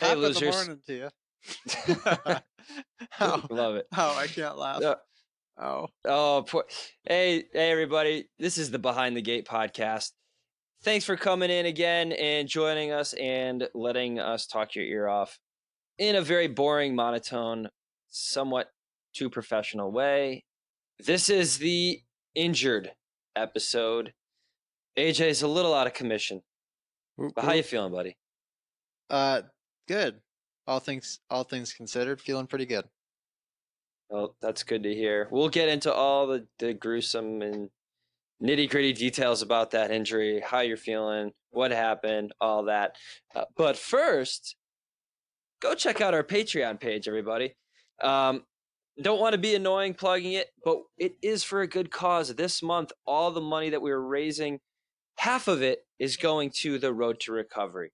Top of the losers. morning to you. Oh, Love it. oh, I can't laugh. Oh. Oh, poor. Hey, everybody. This is the Behind the Gate podcast. Thanks for coming in again and joining us and letting us talk your ear off in a very boring, monotone, somewhat too professional way. This is the injured episode. AJ's a little out of commission. But how you feeling, buddy? Good. All things considered, feeling pretty good. Well, that's good to hear. We'll get into all the gruesome and nitty-gritty details about that injury, how you're feeling, what happened, all that. But first, go check out our Patreon page, everybody. Don't want to be annoying plugging it, but it is for a good cause. This month, all the money that we were raising, half of it is going to the Road to Recovery.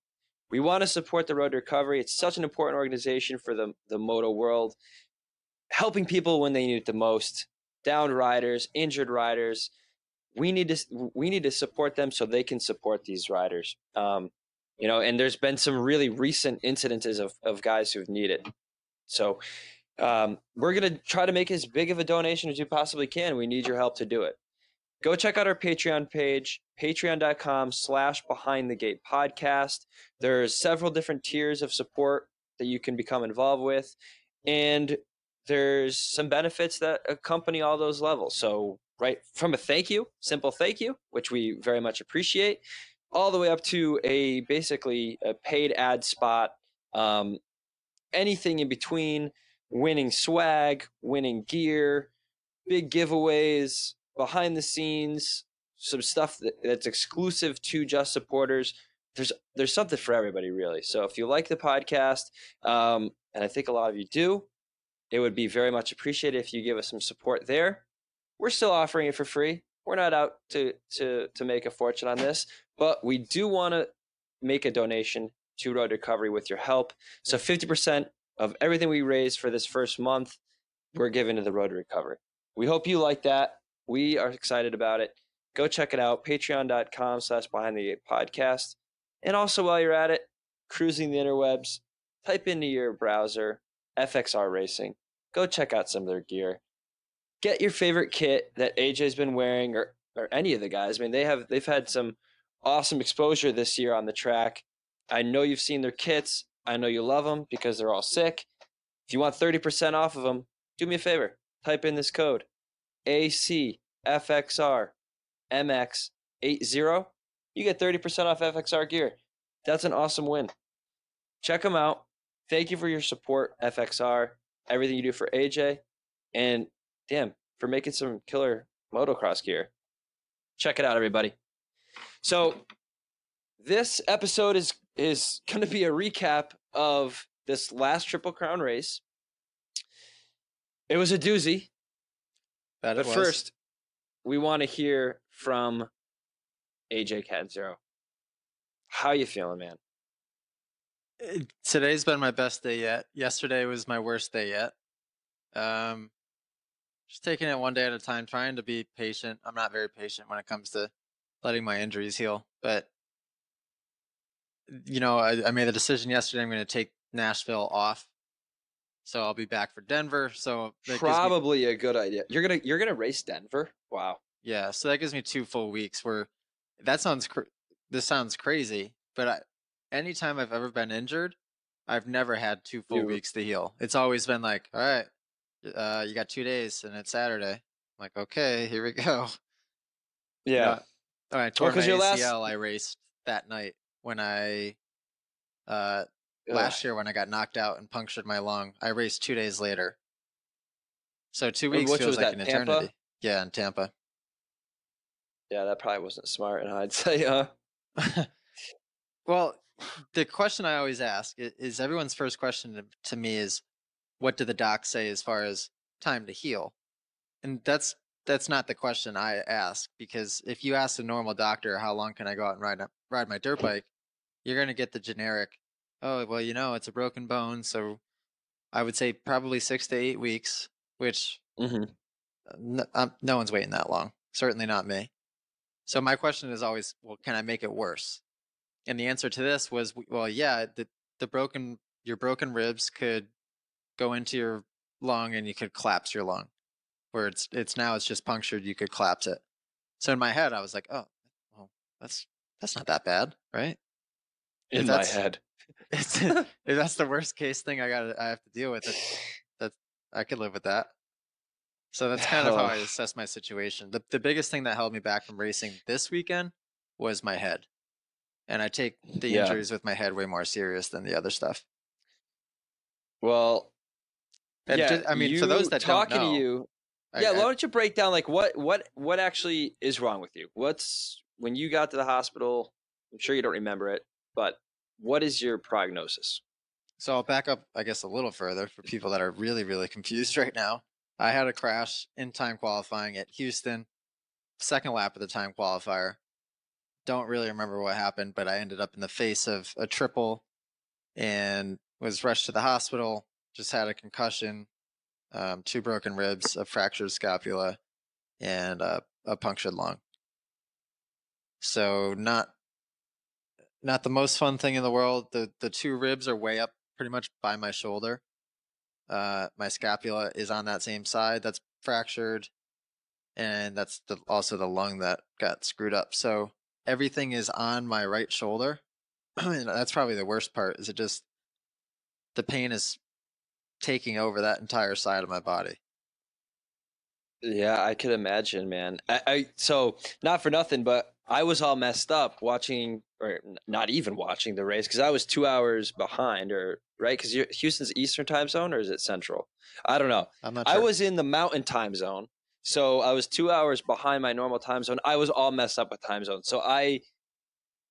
We want to support the Road to Recovery. It's such an important organization for the moto world, helping people when they need it the most. Downed riders, injured riders. We need to support them so they can support these riders. And there's been some really recent incidences of guys who've needed. So we're going to try to make as big of a donation as we possibly can. We need your help to do it. Go check out our Patreon page, patreon.com/behindthegatepodcast. There's several different tiers of support that you can become involved with. And there's some benefits that accompany all those levels. So right from a simple thank you, which we very much appreciate, all the way up to basically a paid ad spot, anything in between, winning swag, winning gear, big giveaways, behind the scenes, some stuff that's exclusive to just supporters. There's something for everybody, really. So if you like the podcast, and I think a lot of you do, it would be very much appreciated if you give us some support there. We're still offering it for free. We're not out to make a fortune on this, but we do want to make a donation to Road Recovery with your help. So 50% of everything we raise for this first month, we're giving to the Road Recovery. We hope you like that. We are excited about it. Go check it out, patreon.com/behindthegatepodcast. And also while you're at it, cruising the interwebs, type into your browser, FXR Racing. Go check out some of their gear. Get your favorite kit that AJ's been wearing, or any of the guys. I mean, they've had some awesome exposure this year on the track. I know you've seen their kits. I know you love them because they're all sick. If you want 30% off of them, do me a favor. Type in this code, ACFXRMX80. You get 30% off FXR gear. That's an awesome win. Check them out. Thank you for your support, FXR, everything you do for AJ, and damn, for making some killer motocross gear. Check it out, everybody. So this episode is going to be a recap of this last Triple Crown race. It was a doozy. But first, we want to hear from AJ Cat Zero. How you feeling, man? Today's been my best day yet. Yesterday was my worst day yet. Just taking it one day at a time, trying to be patient. I'm not very patient when it comes to letting my injuries heal. But, I made the decision yesterday I'm going to take Nashville off. So I'll be back for Denver. So probably a good idea. You're gonna race Denver? Wow. Yeah, so that gives me 2 full weeks. This sounds crazy, but anytime I've ever been injured, I've never had 2 full weeks to heal. It's always been like, all right, you got 2 days and it's Saturday. I'm like, okay, here we go. Yeah. All right, tore my ACL. I raced that night when last year when I got knocked out and punctured my lung. I raced 2 days later. So 2 weeks feels like an eternity. Yeah, in Tampa. Yeah, that probably wasn't smart, and I'd say, Well, the question I always ask is everyone's first question to me is, what do the docs say as far as time to heal? And that's not the question I ask, because if you ask a normal doctor, how long can I go out and ride my dirt bike, you're going to get the generic, oh, well, it's a broken bone. So I would say probably 6 to 8 weeks, which no one's waiting that long. Certainly not me. So my question is always, well, can I make it worse? And the answer to this was, well, yeah, your your broken ribs could go into your lung and you could collapse your lung. Where it's now it's just punctured, you could collapse it. So in my head, I was like, oh, well, that's not that bad, right? If In my that's head. if that's the worst case thing I have to deal with, that I could live with that. So that's kind of how I assess my situation. The biggest thing that held me back from racing this weekend was my head. And I take the Yeah. injuries with my head way more serious than the other stuff. Well, And yeah, just, I mean, for those you that don't talking to know, you. Yeah, why I don't you break down like what actually is wrong with you? What's when you got to the hospital? I'm sure you don't remember it, but what is your prognosis? so I'll back up, I guess, a little further for people that are really, really confused right now. I had a crash in time qualifying at Houston, second lap of the time qualifier. Don't really remember what happened, but I ended up in the face of a triple and was rushed to the hospital. Just had a concussion, 2 broken ribs, a fractured scapula, and a punctured lung. So not the most fun thing in the world. The 2 ribs are way up pretty much by my shoulder. My scapula is on that same side that's fractured, and that's also the lung that got screwed up. So everything is on my right shoulder. And that's probably the worst part. Is it just the pain is taking over that entire side of my body. Yeah, I could imagine, man. I so not for nothing, but I was all messed up watching, or not even watching the race because I was 2 hours behind, or right? Because Houston's Eastern time zone, or is it Central? I don't know. I'm not I sure. was in the Mountain time zone, so I was 2 hours behind my normal time zone. I was all messed up with time zone, so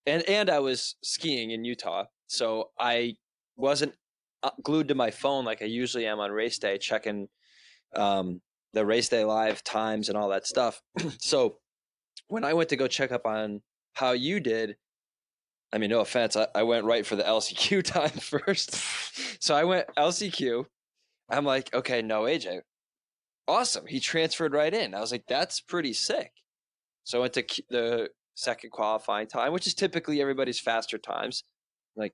and I was skiing in Utah, so I wasn't glued to my phone like I usually am on race day, checking the race day live times and all that stuff. So when I went to go check up on how you did, I mean, no offense, I went right for the LCQ time first. So I went LCQ. I'm like, okay, no AJ. Awesome. He transferred right in. I was like, that's pretty sick. So I went to the second qualifying time, which is typically everybody's faster times. Like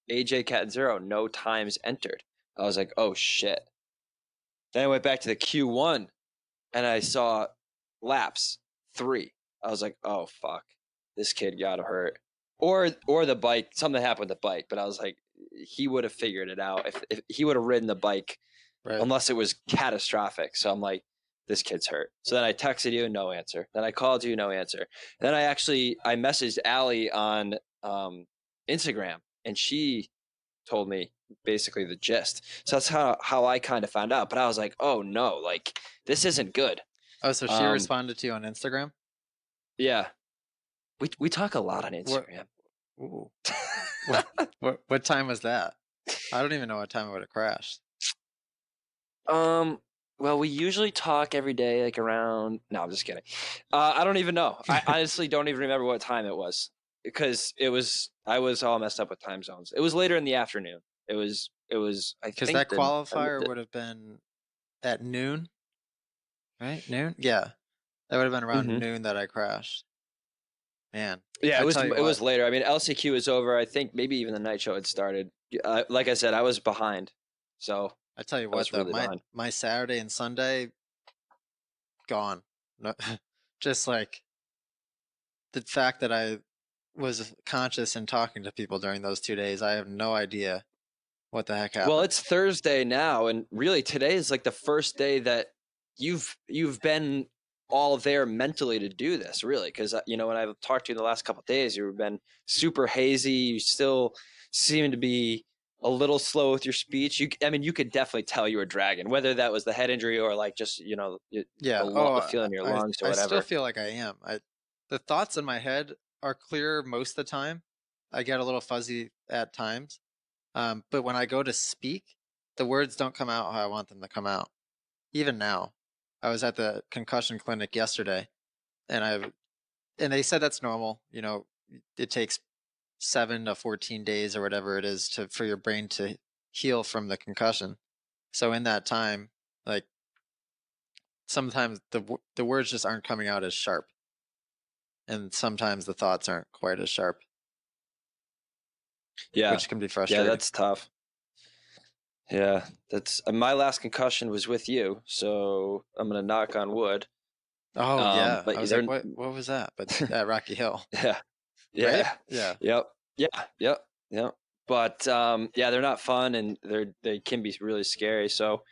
AJ Cat Zero, no times entered. I was like, oh shit. Then I went back to the Q1 and I saw laps 3. I was like, oh fuck, this kid got hurt, or the bike. Something happened with the bike, but I was like, he would have figured it out if he would have ridden the bike, Right. unless it was catastrophic. So I'm like, this kid's hurt. So then I texted you, no answer. Then I called you, no answer. Then I messaged Allie on Instagram, and she told me basically the gist. So that's how I kind of found out. But I was like, oh no, like this isn't good. Oh, so she responded to you on Instagram? Yeah, we talk a lot on What? Instagram. Ooh. What time was that? I don't even know what time it would have crashed. Well, we usually talk every day, like around. No, I'm just kidding. I don't even know. I honestly don't even remember what time it was because I was all messed up with time zones. It was later in the afternoon. It was. I Because think that qualifier would have been at noon, right? Noon? Yeah. That would have been around Mhm. noon that I crashed. Man, Yeah, I tell you it was what, later. I mean, LCQ is over. I think maybe even the night show had started. Like I said, I was behind, so I tell you I what was though, really behind. my Saturday and Sunday gone. No, just like the fact that I was conscious and talking to people during those 2 days, I have no idea what the heck Well, happened. it's Thursday now, and really today is like the first day that you've been all there mentally to do this, really, because when I've talked to you in the last couple of days, you've been super hazy. You still seem to be a little slow with your speech. I mean, you could definitely tell you were dragging, whether that was the head injury or like just Yeah. the Oh, feeling in your lungs or I still whatever. feel like I am. The thoughts in my head are clear most of the time. I get a little fuzzy at times. But when I go to speak, the words don't come out how I want them to come out. Even now, I was at the concussion clinic yesterday, and they said that's normal. It takes 7 to 14 days or whatever it is for your brain to heal from the concussion. So in that time, like sometimes the words just aren't coming out as sharp, and sometimes the thoughts aren't quite as sharp, Yeah, which can be yeah, frustrating. that's tough. Yeah, that's my last concussion was with you, so I'm gonna knock on wood. Oh yeah, But I was like, they're what was that? But at Rocky Hill, yeah, right? yeah, Yeah. yep, yeah, yep, yep. But yeah, they're not fun, and they can be really scary. So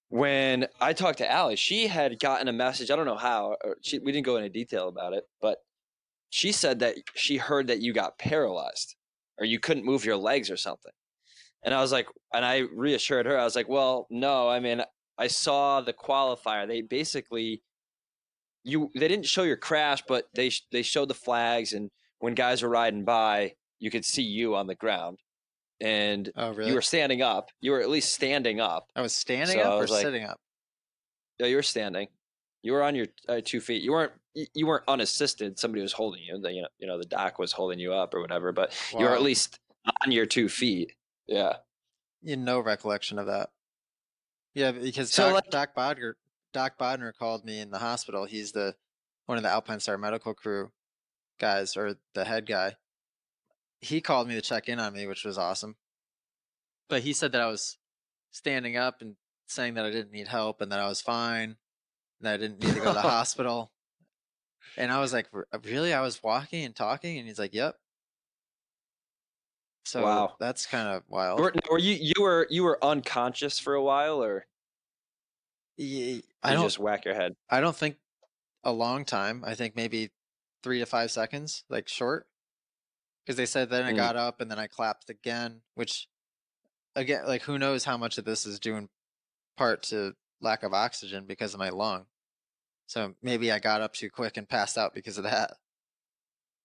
when I talked to Allie, she had gotten a message. I don't know how. We didn't go into detail about it, but she said that she heard that you got paralyzed, or you couldn't move your legs or something. And I was like, and I reassured her. I was like, well, no, I mean, I saw the qualifier. They basically they didn't show your crash, but they showed the flags, and when guys were riding by, you could see you on the ground, and Oh you really? were standing up. You were at least standing up. I was standing So up I or was like, sitting up? yeah, you were standing. You were on your 2 feet. You weren't unassisted. Somebody was holding you. The doc was holding you up or whatever. But you were at Wow. least on your 2 feet. Yeah. You no recollection of that. Yeah, because So like, Doc Bodner called me in the hospital. He's the one of the Alpine Star medical crew guys, or the head guy. He called me to check in on me, which was awesome. But he said that I was standing up and saying that I didn't need help and that I was fine and that I didn't need to go to the hospital. And I was like, really? I was walking and talking, and he's like, yep. So wow. that's kind of wild. Were you were unconscious for a while, or I did you don't just whack your head? I don't think a long time. I think maybe 3 to 5 seconds, like short. Because they said then I Mm, got up and then I clapped again, which again, like who knows how much of this is due in part to lack of oxygen because of my lung. So maybe I got up too quick and passed out because of that.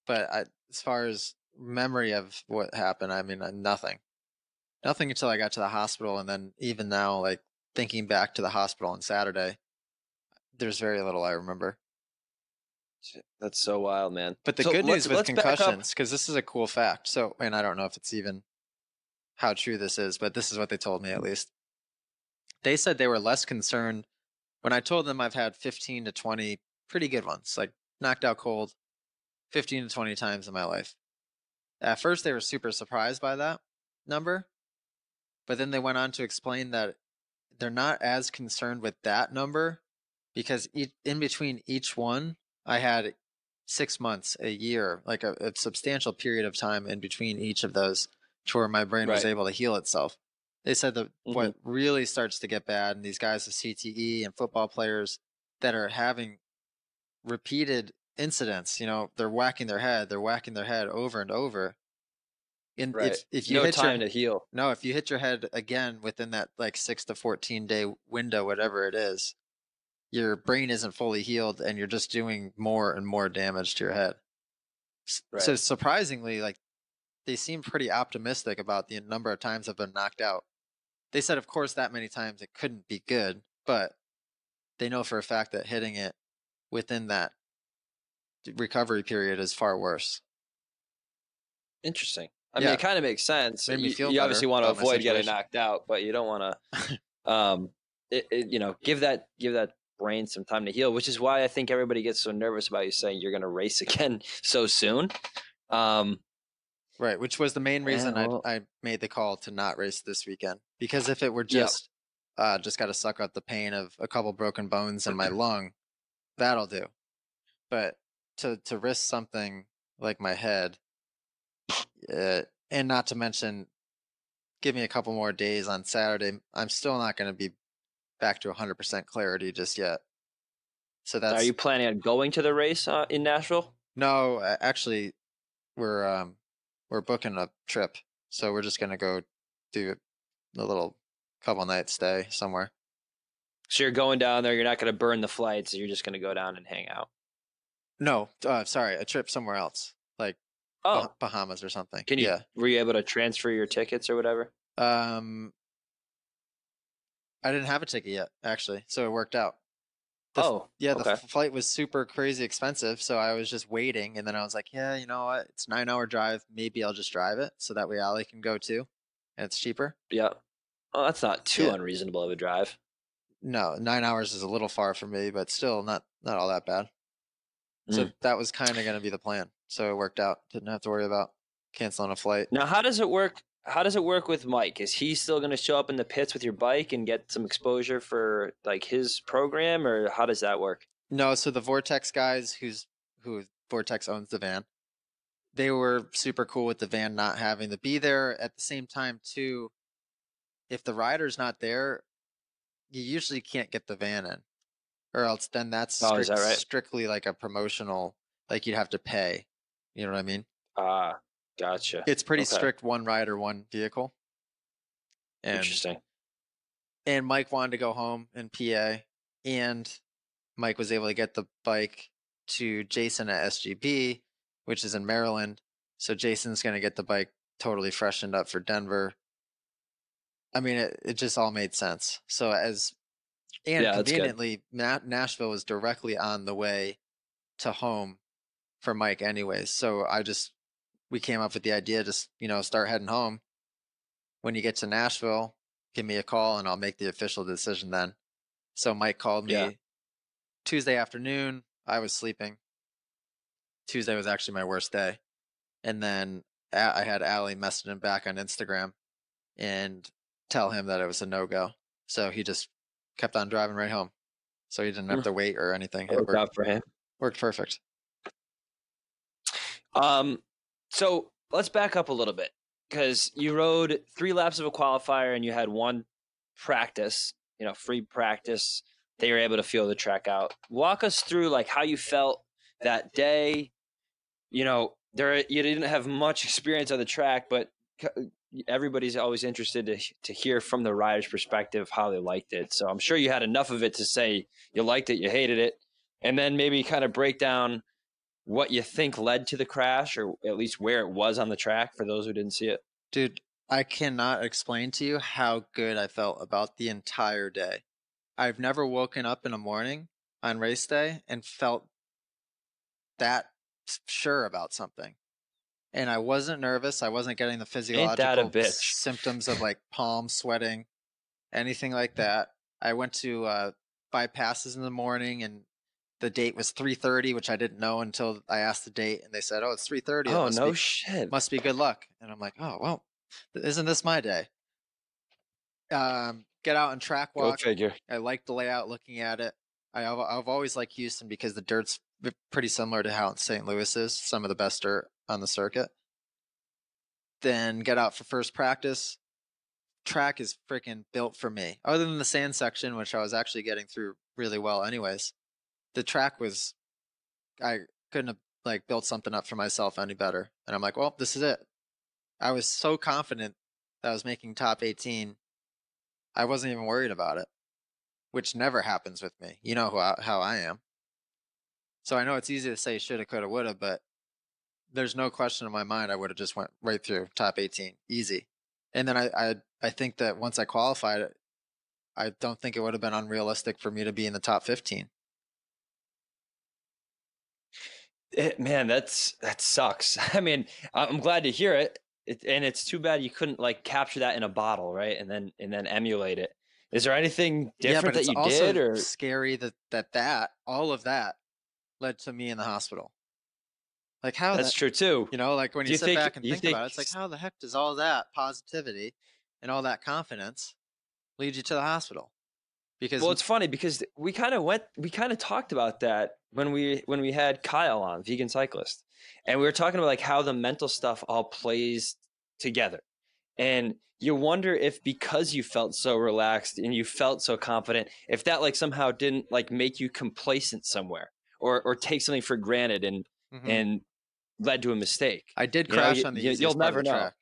But as far as memory of what happened, I mean, nothing. Nothing until I got to the hospital, and then even now, like thinking back to the hospital on Saturday, there's very little I remember. that's so wild, man. But the So good news with let's back up. concussions, because this is a cool fact. So, and I don't know if it's even how true this is, but this is what they told me at least. They said they were less concerned when I told them I've had 15 to 20 pretty good ones, like knocked out cold 15 to 20 times in my life. At first, they were super surprised by that number, but then they went on to explain that they're not as concerned with that number because in between each one, I had 6 months, a year, like a substantial period of time in between each of those to where my brain was Right. able to heal itself. They said that Hmm. what really starts to get bad, and these guys with CTE and football players that are having repeated incidents, they're whacking their head over and over. And Right. if you No hit time your to heal. no, if you hit your head again within that like 6 to 14 day window, whatever it is, your brain isn't fully healed and you're just doing more and more damage to your head. So Right. surprisingly, like they seem pretty optimistic about the number of times I've been knocked out. They said, of course, that many times it couldn't be good, but they know for a fact that hitting it within that recovery period is far worse. Interesting. I mean, Yeah, it kind of makes sense. made me feel You obviously better want to about my avoid getting situation. knocked out, but you don't want to, give that brain some time to heal, which is why I think everybody gets so nervous about you saying you're going to race again so soon. Um, Right, which was the main yeah, reason well, I made the call to not race this weekend. Because if it were yeah, just got to suck up the pain of a couple broken bones in my lung, that'll do. But to risk something like my head, and not to mention give me a couple more days on Saturday, I'm still not going to be back to 100% clarity just yet. So are that's you planning on going to the race in Nashville? no, actually we're um we're booking a trip, so we're just going to go do a little couple night stay somewhere. So you're going down there. You're not going to burn the flights. You're just going to go down and hang out. No, sorry, a trip somewhere else, like Oh, Bahamas or something. can you? Yeah. Were you able to transfer your tickets or whatever? Um, I didn't have a ticket yet, actually, so it worked out. Oh, Yeah, the okay. flight was super crazy expensive, so I was just waiting, and then I was like, yeah, you know what? It's 9 hour drive. Maybe I'll just drive it, so that way Ali can go too, and it's cheaper. Yeah. Oh, that's not too Yeah. unreasonable of a drive. No, 9 hours is a little far for me, but still not all that bad. So Mm. that was kind of going to be the plan. So it worked out. Didn't have to worry about canceling a flight. Now, how does it work? how does it work with Mike? Is he still going to show up in the pits with your bike and get some exposure for like his program, or how does that work? No, so the Vortex guys who Vortex owns the van, they were super cool with the van not having to be there. At the same time, too, if the rider's not there, you usually can't get the van in, or else then that's Oh, is that right? strictly like a promotional, like you'd have to pay. You know what I mean? Ah, gotcha. It's pretty Okay, strict, one rider, one vehicle. And interesting. Mike wanted to go home in PA, and Mike was able to get the bike to Jason at SGB, which is in Maryland. So Jason's going to get the bike totally freshened up for Denver. I mean, it just all made sense. So and Yeah, that's good. conveniently, Nashville was directly on the way to home for Mike anyways. So we came up with the idea, just, start heading home. When you get to Nashville, give me a call and I'll make the official decision then. So Mike called Yeah. me Tuesday afternoon. I was sleeping. Tuesday was actually my worst day. And then I had Allie message him back on Instagram and tell him that it was a no-go. So he just kept on driving right home. So he didn't have Mm, to wait or anything. that It worked out for him. worked perfect. So let's back up a little bit because you rode 3 laps of a qualifier and you had one practice, free practice. They were able to feel the track out. Walk us through like how you felt that day. You didn't have much experience on the track, but everybody's always interested to hear from the rider's perspective how they liked it. So I'm sure you had enough of it to say you liked it, you hated it, and then maybe kind of break down what you think led to the crash, or at least where it was on the track for those who didn't see it. Dude, I cannot explain to you how good I felt about the entire day. I've never woken up in a morning on race day and felt that sure about something. And I wasn't nervous. I wasn't getting the Ain't that a physiological bitch? symptoms of like palm sweating, anything like that. I went to bypasses in the morning, and the date was 3:30, which I didn't know until I asked the date, and they said, "Oh, it's 3:30. It Oh, no shit. must be good luck." And I'm like, "Oh, well, isn't this my day?" Get out and track Go walk. figure. I like the layout, looking at it. I've always liked Houston because the dirt's pretty similar to how St. Louis is. Some of the best dirt on the circuit. Then get out for first practice. Track is freaking built for me. Other than the sand section, which I was actually getting through really well anyways, the track was, I couldn't have like built something up for myself any better. And I'm like, well, this is it. I was so confident that I was making top 18. I wasn't even worried about it, which never happens with me. You know how I am. So I know it's easy to say shoulda, coulda, woulda, but there's no question in my mind I would have just went right through top 18, easy. And then I think that once I qualified, I don't think it would have been unrealistic for me to be in the top 15. Man, that sucks. I mean, I'm glad to hear it. And it's too bad you couldn't like capture that in a bottle, right? And then emulate it. Is there anything Yeah, different but that it's you did, also or scary that all of that led to me in the hospital. Like how that's that, true too? like when Do you you sit think back and you think think about it, it's like how the heck does all that positivity and all that confidence lead you to the hospital? Because Well, it's funny because we kind of talked about that when we had Kyle on, vegan cyclist, and we were talking about like how the mental stuff all plays together. And you wonder if because you felt so relaxed and you felt so confident, if that like somehow didn't like make you complacent somewhere, or take something for granted and mhm. and led to a mistake. I did You know, crash on the you'll easiest part of never the know. track.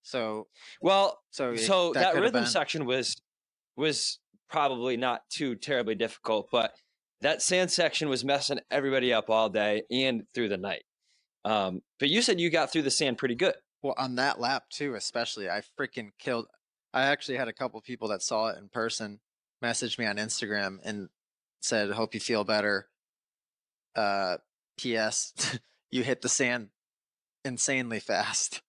So Well, so that that could have rhythm been. section was probably not too terribly difficult, but that sand section was messing everybody up all day and through the night. But you said you got through the sand pretty good. Well, on that lap too, especially, I freaking killed. I actually had a couple people that saw it in person message me on Instagram and said, "Hope you feel better." Uh, P.S. You hit the sand insanely fast,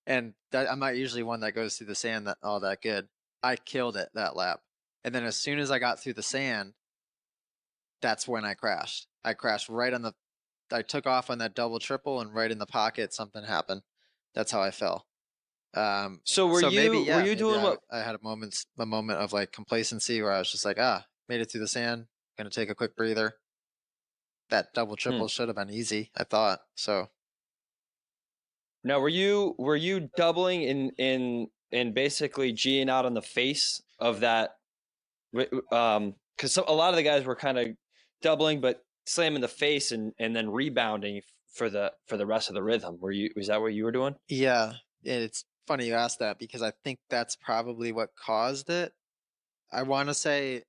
and I'm not usually one that goes through the sand that all that good. I killed it that lap, and then as soon as I got through the sand, that's when I crashed. I crashed right on the. I took off on that double triple, and right in the pocket, something happened. That's how I fell. So So maybe, were yeah, you maybe doing what? I had a moment of like complacency where I was just like, made it through the sand, gonna take a quick breather. That double Hmm. triple should have been easy, I thought. So Now, were you doubling in basically G'ing out on the face of that? Because a lot of the guys were kind of doubling, but slamming the face and then rebounding for the rest of the rhythm. Was that what you were doing? yeah, it's funny you asked that because I think that's probably what caused it. I want to say,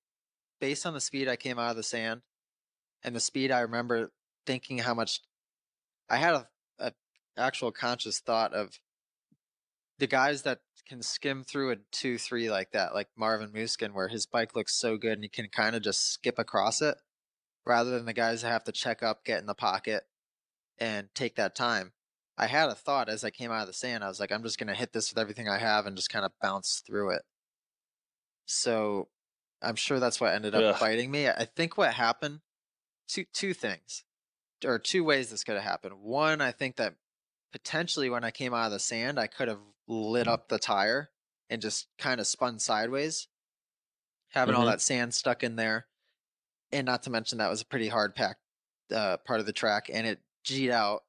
based on the speed I came out of the sand and the speed I remember thinking how much I had a actual conscious thought of the guys that can skim through a 2-3 like that, like Marvin Muskin, where his bike looks so good and he can kind of just skip across it rather than the guys that have to check up, get in the pocket, and take that time. I had a thought as I came out of the sand. I was like, I'm just going to hit this with everything I have and just kind of bounce through it. So I'm sure that's what ended up Ugh. biting me. I think what happened, two things, or two ways this could have happened. One, I think that potentially when I came out of the sand, I could have lit up the tire and just kind of spun sideways, having all Mm-hmm. that sand stuck in there. And not to mention that was a pretty hard packed part of the track, and it G'd out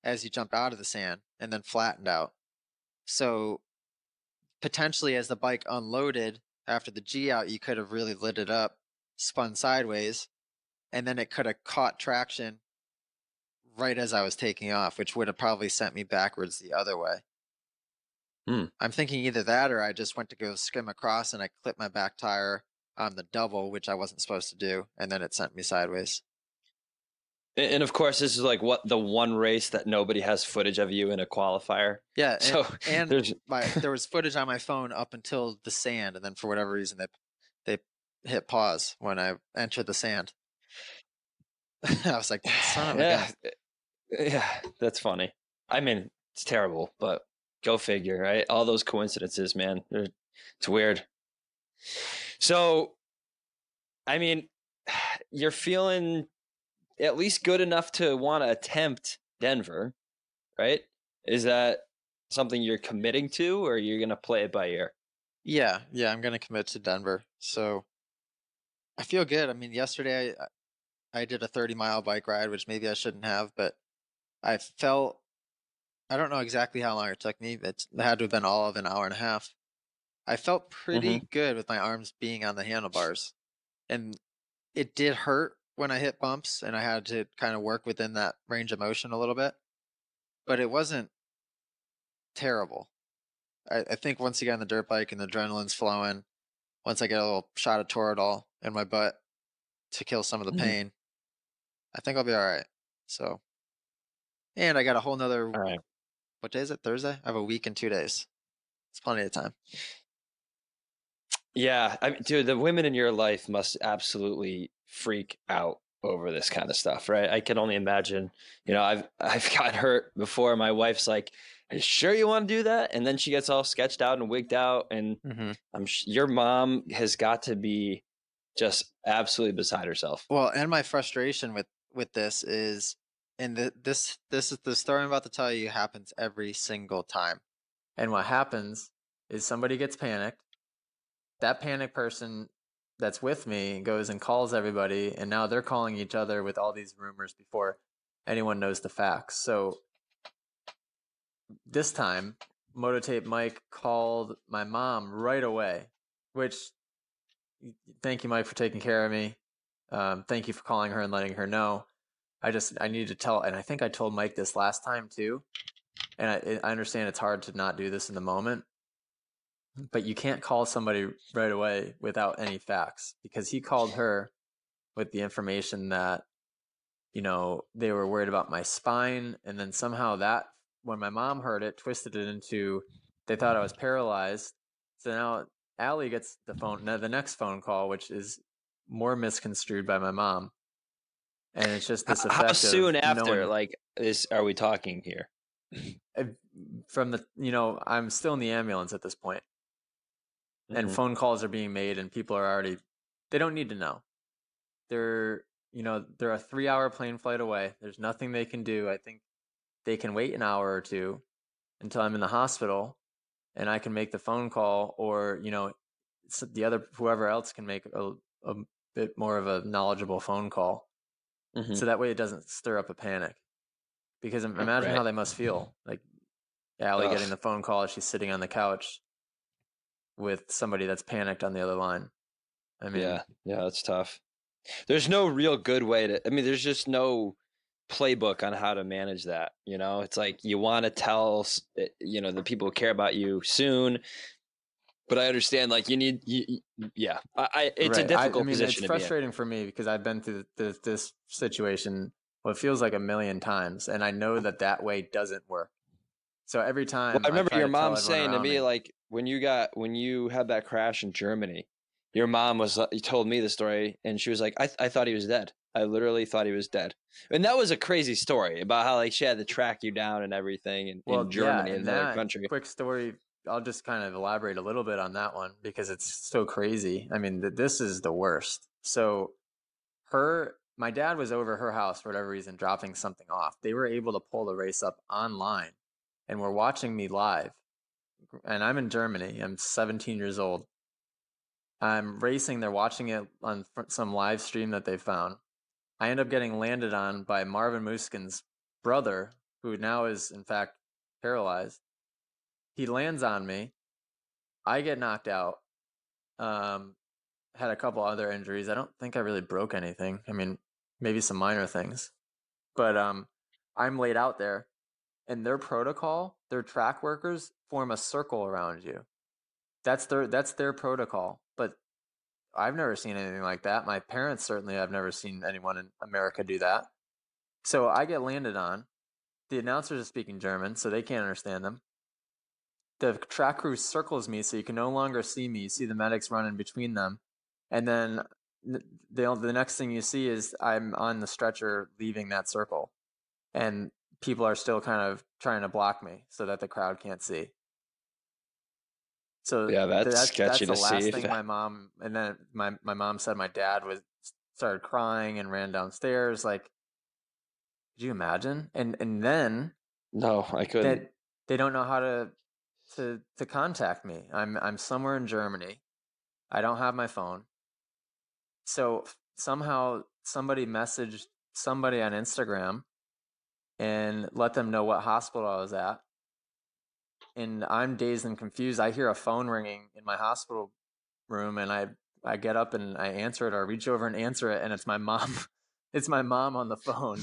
as you jumped out of the sand and then flattened out. So potentially, as the bike unloaded after the G out, you could have really lit it up, spun sideways, and then it could have caught traction right as I was taking off, which would have probably sent me backwards the other way. Hmm. I'm thinking either that or I just went to go skim across and I clipped my back tire on the double, which I wasn't supposed to do, and then it sent me sideways. And of course, this is like what the one race that nobody has footage of you in a qualifier. Yeah, So and there's there was footage on my phone up until the sand, and then for whatever reason they hit pause when I entered the sand. I was like, son of a yeah, gun. yeah, that's funny. I mean, it's terrible, but go figure, right? All those coincidences, man. It's weird. So, I mean, you're feeling at least good enough to want to attempt Denver, right? Is that something you're committing to, or you're gonna play it by ear? Yeah, I'm gonna commit to Denver. So I feel good. I mean, yesterday I did a 30-mile bike ride, which maybe I shouldn't have, but I felt I don't know exactly how long it took me. It had to have been all of an hour and a half. I felt Mm-hmm. pretty good with my arms being on the handlebars, and it did hurt when I hit bumps, and I had to kind of work within that range of motion a little bit, but it wasn't terrible. I think once you get on the dirt bike and the adrenaline's flowing, once I get a little shot of Toradol in my butt to kill some of the Mm-hmm. pain, I think I'll be all right. So, and I got a whole nother, All right. what day is it? Thursday? I have a week and 2 days. It's plenty of time. Yeah, I mean, dude, the women in your life must absolutely freak out over this kind of stuff, right? I can only imagine. You know, I've got hurt before. My wife's like, "Are you sure you want to do that?" And then she gets all sketched out and wigged out, and Hmm. your mom has got to be just absolutely beside herself. Well, and my frustration with this is, and this is the story I'm about to tell you happens every single time. And what happens is somebody gets panicked. That panic person that's with me goes and calls everybody, and now they're calling each other with all these rumors before anyone knows the facts. So this time, Mototape Mike called my mom right away, which thank you, Mike, for taking care of me. Thank you for calling her and letting her know. I need to tell, and I think I told Mike this last time too. And I understand it's hard to not do this in the moment, but you can't call somebody right away without any facts because he called her with the information that they were worried about my spine, and then somehow that when my mom heard it, twisted it into they thought I was paralyzed. So now Allie gets the next phone call, which is more misconstrued by my mom, and it's just this How effect of soon no after, one like, is are we talking here? from the I'm still in the ambulance at this point, and Mm-hmm. phone calls are being made, and people are already they don't need to know. They're a 3-hour plane flight away. There's nothing they can do. I think they can wait an hour or two until I'm in the hospital. and I can make the phone call, or the other whoever else can make a bit more of a knowledgeable phone call, Mm-hmm. so that way it doesn't stir up a panic. Because imagine how Right. they must feel, like Allie Ugh. getting the phone call as she's sitting on the couch with somebody that's panicked on the other line. I mean, Yeah. Yeah. That's tough. There's no real good way to. I mean, there's just no playbook on how to manage that. It's like you want to tell the people who care about you soon, but I understand like you need. Yeah. It's a right. I difficult mean, it's position to be in. frustrating for me because I've been through this situation, what feels like a million times, and I know that way doesn't work. So every Well, I time I remember try your to tell mom everyone saying to around me, me, like, when you had that crash in Germany, your mom you told me the story, and she was like, I thought he was dead. I literally thought he was dead. And that was a crazy story about how like she had to track you down and everything in well, yeah, Germany, in and another that country. quick story, I'll just kind of elaborate a little bit on that one because it's so crazy. I mean, this is the worst. So my dad was over her house for whatever reason, dropping something off. They were able to pull the race up online and were watching me live. And I'm in Germany. I'm 17 years old. I'm racing. They're watching it on some live stream that they found. I end up getting landed on by Marvin Muskin's brother, who now is, in fact, paralyzed. He lands on me. I get knocked out. Um, had a couple other injuries. I don't think I really broke anything. I mean, maybe some minor things. But I'm laid out there, and their protocol, their track workers form a circle around you. That's their protocol. But I've never seen anything like that. My parents certainly have never seen anyone in America do that. So I get landed on. The announcers are speaking German, so they can't understand them. The track crew circles me, so you can no longer see me. You see the medics running between them, and then the next thing you see is I'm on the stretcher leaving that circle, and people are still kind of trying to block me so that the crowd can't see. So Yeah, that's that's sketchy the to last see. thing my mom, and then my mom said my dad was started crying and ran downstairs. Like, could you imagine? And then No, I couldn't. that they don't know how to contact me. I'm somewhere in Germany. I don't have my phone. So somehow somebody messaged somebody on Instagram and let them know what hospital I was at. And I'm dazed and confused. I hear a phone ringing in my hospital room, and I get up and I answer it, or reach over and answer it, and it's my mom. It's my mom on the phone.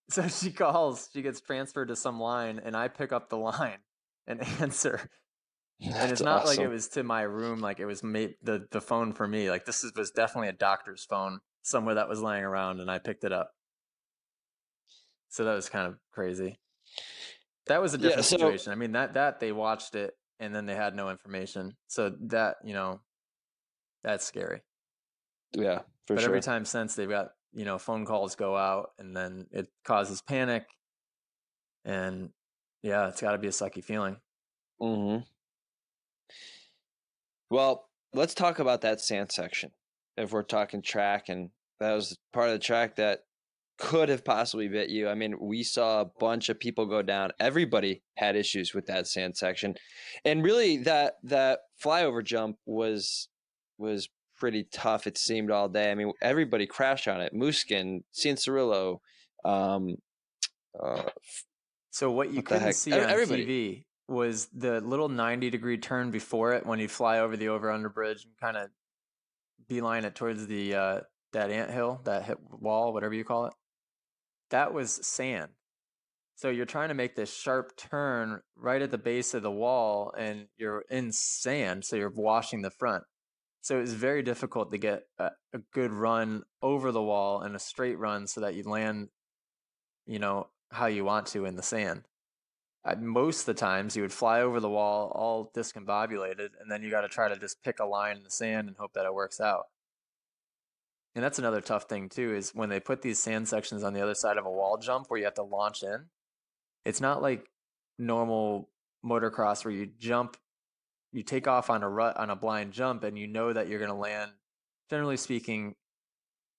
So she calls, she gets transferred to some line, and I pick up the line and answer. And it's That's not like it awesome. was to my room, like it was made the phone for me. Like was definitely a doctor's phone somewhere that was laying around, and I picked it up. So that was kind of crazy. That was a Yeah, different so situation. I mean, that they watched it and then they had no information. So that, that's scary. yeah, for But every sure. time since they've got, phone calls go out and then it causes panic, and yeah, it's got to be a sucky feeling. Hmm. Well, let's talk about that sand section. If we're talking track, and that was part of the track that could have possibly bit you. I mean, we saw a bunch of people go down. Everybody had issues with that sand section, and really that flyover jump was pretty tough. It seemed all day. I mean, everybody crashed on it. Muskin, Cianciarulo, um, uh, So what you what the couldn't heck? see on Everybody. TV was the little 90-degree turn before it when you fly over the over-under bridge and kind of beeline it towards the that anthill, that hip wall, whatever you call it. That was sand. So you're trying to make this sharp turn right at the base of the wall, and you're in sand, so you're washing the front. So it was very difficult to get a good run over the wall and a straight run so that you land, how you want to in the sand. Most of the times you would fly over the wall all discombobulated, and then you got to try to just pick a line in the sand and hope that it works out. And that's another tough thing too, is when they put these sand sections on the other side of a wall jump where you have to launch in. It's not like normal motocross where you jump, you take off on a rut on a blind jump, and you know that you're going to land. Generally speaking,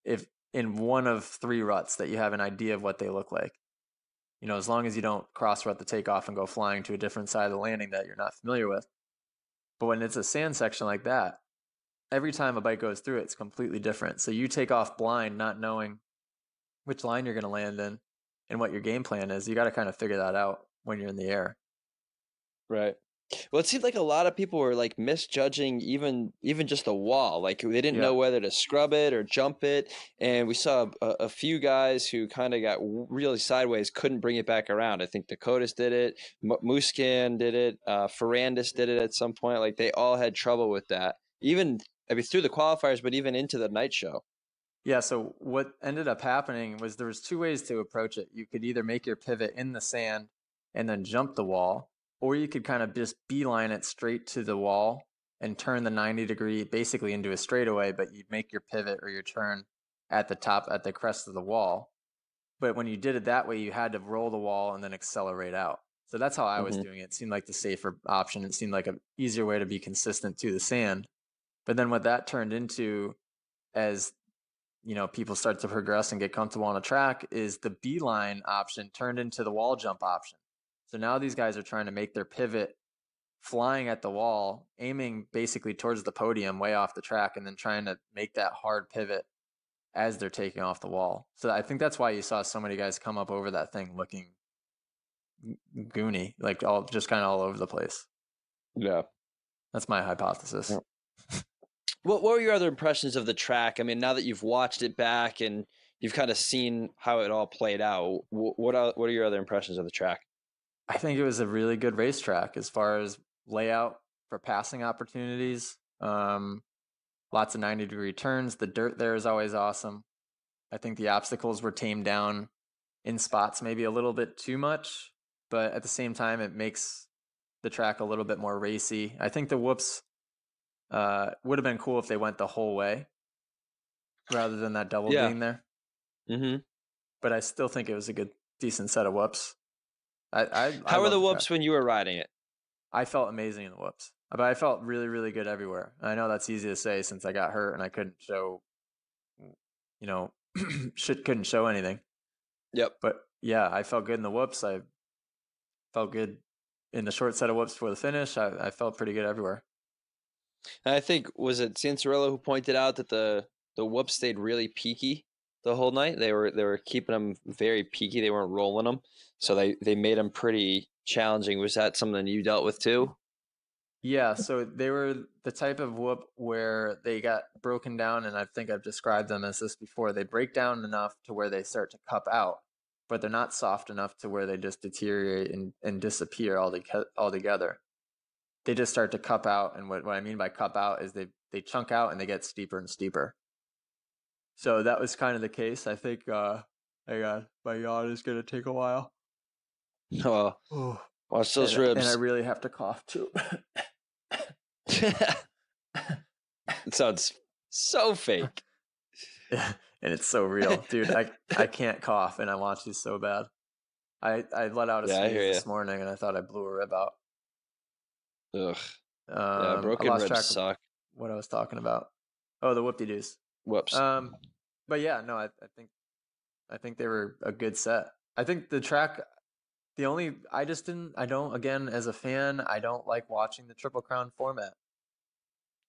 if in one of three ruts that you have an idea of what they look like. as long as you don't cross rut the takeoff and go flying to a different side of the landing that you're not familiar with. But when it's a sand section like that, every time a bike goes through it, it's completely different. So you take off blind, not knowing which line you're going to land in and what your game plan is. You got to kind of figure that out when you're in the air. Right. Well, it seemed like a lot of people were like misjudging even just the wall. Like they didn't know whether to scrub it or jump it. And we saw a few guys who kind of got really sideways, couldn't bring it back around. I think Dakotas did it, Muscan did it, Ferrandis did it at some point. Like they all had trouble with that. Even through the qualifiers, but even into the night show. Yeah, so what ended up happening was there was two ways to approach it. You could either make your pivot in the sand and then jump the wall, or you could kind of just beeline it straight to the wall and turn the 90-degree basically into a straightaway, but you'd make your pivot or your turn at the top, at the crest of the wall. But when you did it that way, you had to roll the wall and then accelerate out. So that's how I was doing it. It seemed like the safer option. It seemed like an easier way to be consistent to the sand. But then what that turned into, as people start to progress and get comfortable on a track, is the beeline option turned into the wall jump option. So now these guys are trying to make their pivot flying at the wall, aiming basically towards the podium way off the track, and then trying to make that hard pivot as they're taking off the wall. So I think that's why you saw so many guys come up over that thing looking goony, like just kind of all over the place. Yeah. That's my hypothesis. Yeah. What were your other impressions of the track? I mean, now that you've watched it back and you've kind of seen how it all played out, what are your other impressions of the track? I think it was a really good racetrack as far as layout for passing opportunities. Lots of 90-degree turns. The dirt there is always awesome. I think the obstacles were tamed down in spots maybe a little bit too much, but at the same time, it makes the track a little bit more racy. I think the whoops would have been cool if they went the whole way rather than that double being there. Mm-hmm. But I still think it was a decent set of whoops. How were the whoops when you were riding it? I felt amazing in the whoops, but I felt really, really good everywhere. I know that's easy to say since I got hurt and I couldn't show, couldn't show anything. Yep. But yeah, I felt good in the whoops. I felt good in the short set of whoops before the finish. I felt pretty good everywhere. And I think, was it Cianciarulo who pointed out that the whoops stayed really peaky the whole night? They were keeping them very peaky. They weren't rolling them, so they made them pretty challenging. Was that something you dealt with too? Yeah, so they were the type of whoop where they got broken down, and I think I've described them as this before. They break down enough to where they start to cup out, but they're not soft enough to where they just deteriorate and disappear altogether. They just start to cup out, and what I mean by cup out is they chunk out and they get steeper and steeper. So that was kind of the case. I think my yawn is going to take a while. Oh, watch those ribs. And I really have to cough too. It sounds so fake. Yeah, and it's so real, dude. I can't cough, and I want to so bad. I let out a sneeze this morning, and I thought I blew a rib out. Ugh. Yeah, broken ribs suck. What I was talking about. Oh, the whoop-de-doos. Whoops. But yeah, no, I think they were a good set. I think the track. Again, as a fan, I don't like watching the Triple Crown format.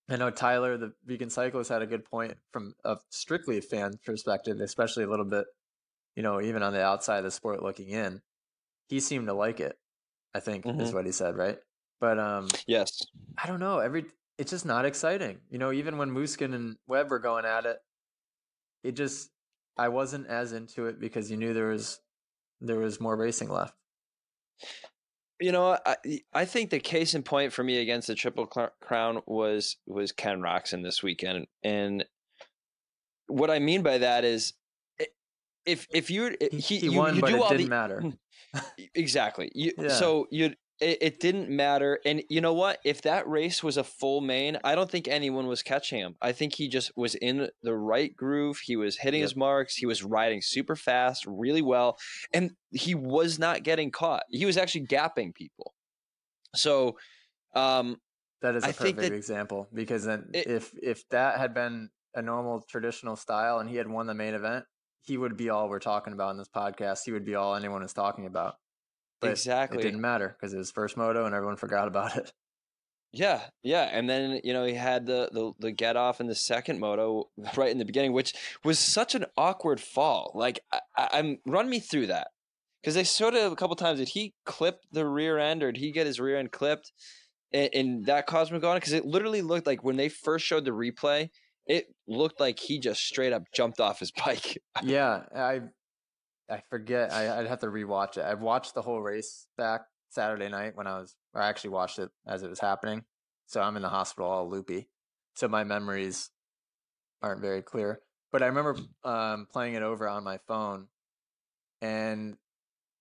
I know Tyler, the vegan cyclist, had a good point from a strictly fan perspective, especially a little bit, even on the outside of the sport looking in. He seemed to like it, I think, is what he said, right? But yes, I don't know. It's just not exciting. Even when Muskin and Webb were going at it, I wasn't as into it because you knew there was more racing left. I think the case in point for me against the Triple Crown was Ken Roxon this weekend, and what I mean by that is, if you won, but it didn't matter. Exactly. It didn't matter, and you know what? If that race was a full main, I don't think anyone was catching him. I think he just was in the right groove. He was hitting his marks. He was riding super fast, really well, and he was not getting caught. He was actually gapping people. So that is a perfect example, because then if that had been a normal traditional style and he had won the main event, he would be all we're talking about in this podcast. He would be all anyone is talking about. But Exactly. it didn't matter because it was first moto and everyone forgot about it. Yeah, yeah, and then he had the get off in the second moto right in the beginning, which was such an awkward fall. Like, I'm run me through that, because they sort of a couple times, did he clip the rear end or did he get his rear end clipped, and that caused him to go on? Because it literally looked like when they first showed the replay, it looked like he just straight up jumped off his bike. Yeah, I forget. I'd have to rewatch it. I've watched the whole race back Saturday night I actually watched it as it was happening. So I'm in the hospital all loopy. So my memories aren't very clear. But I remember playing it over on my phone, and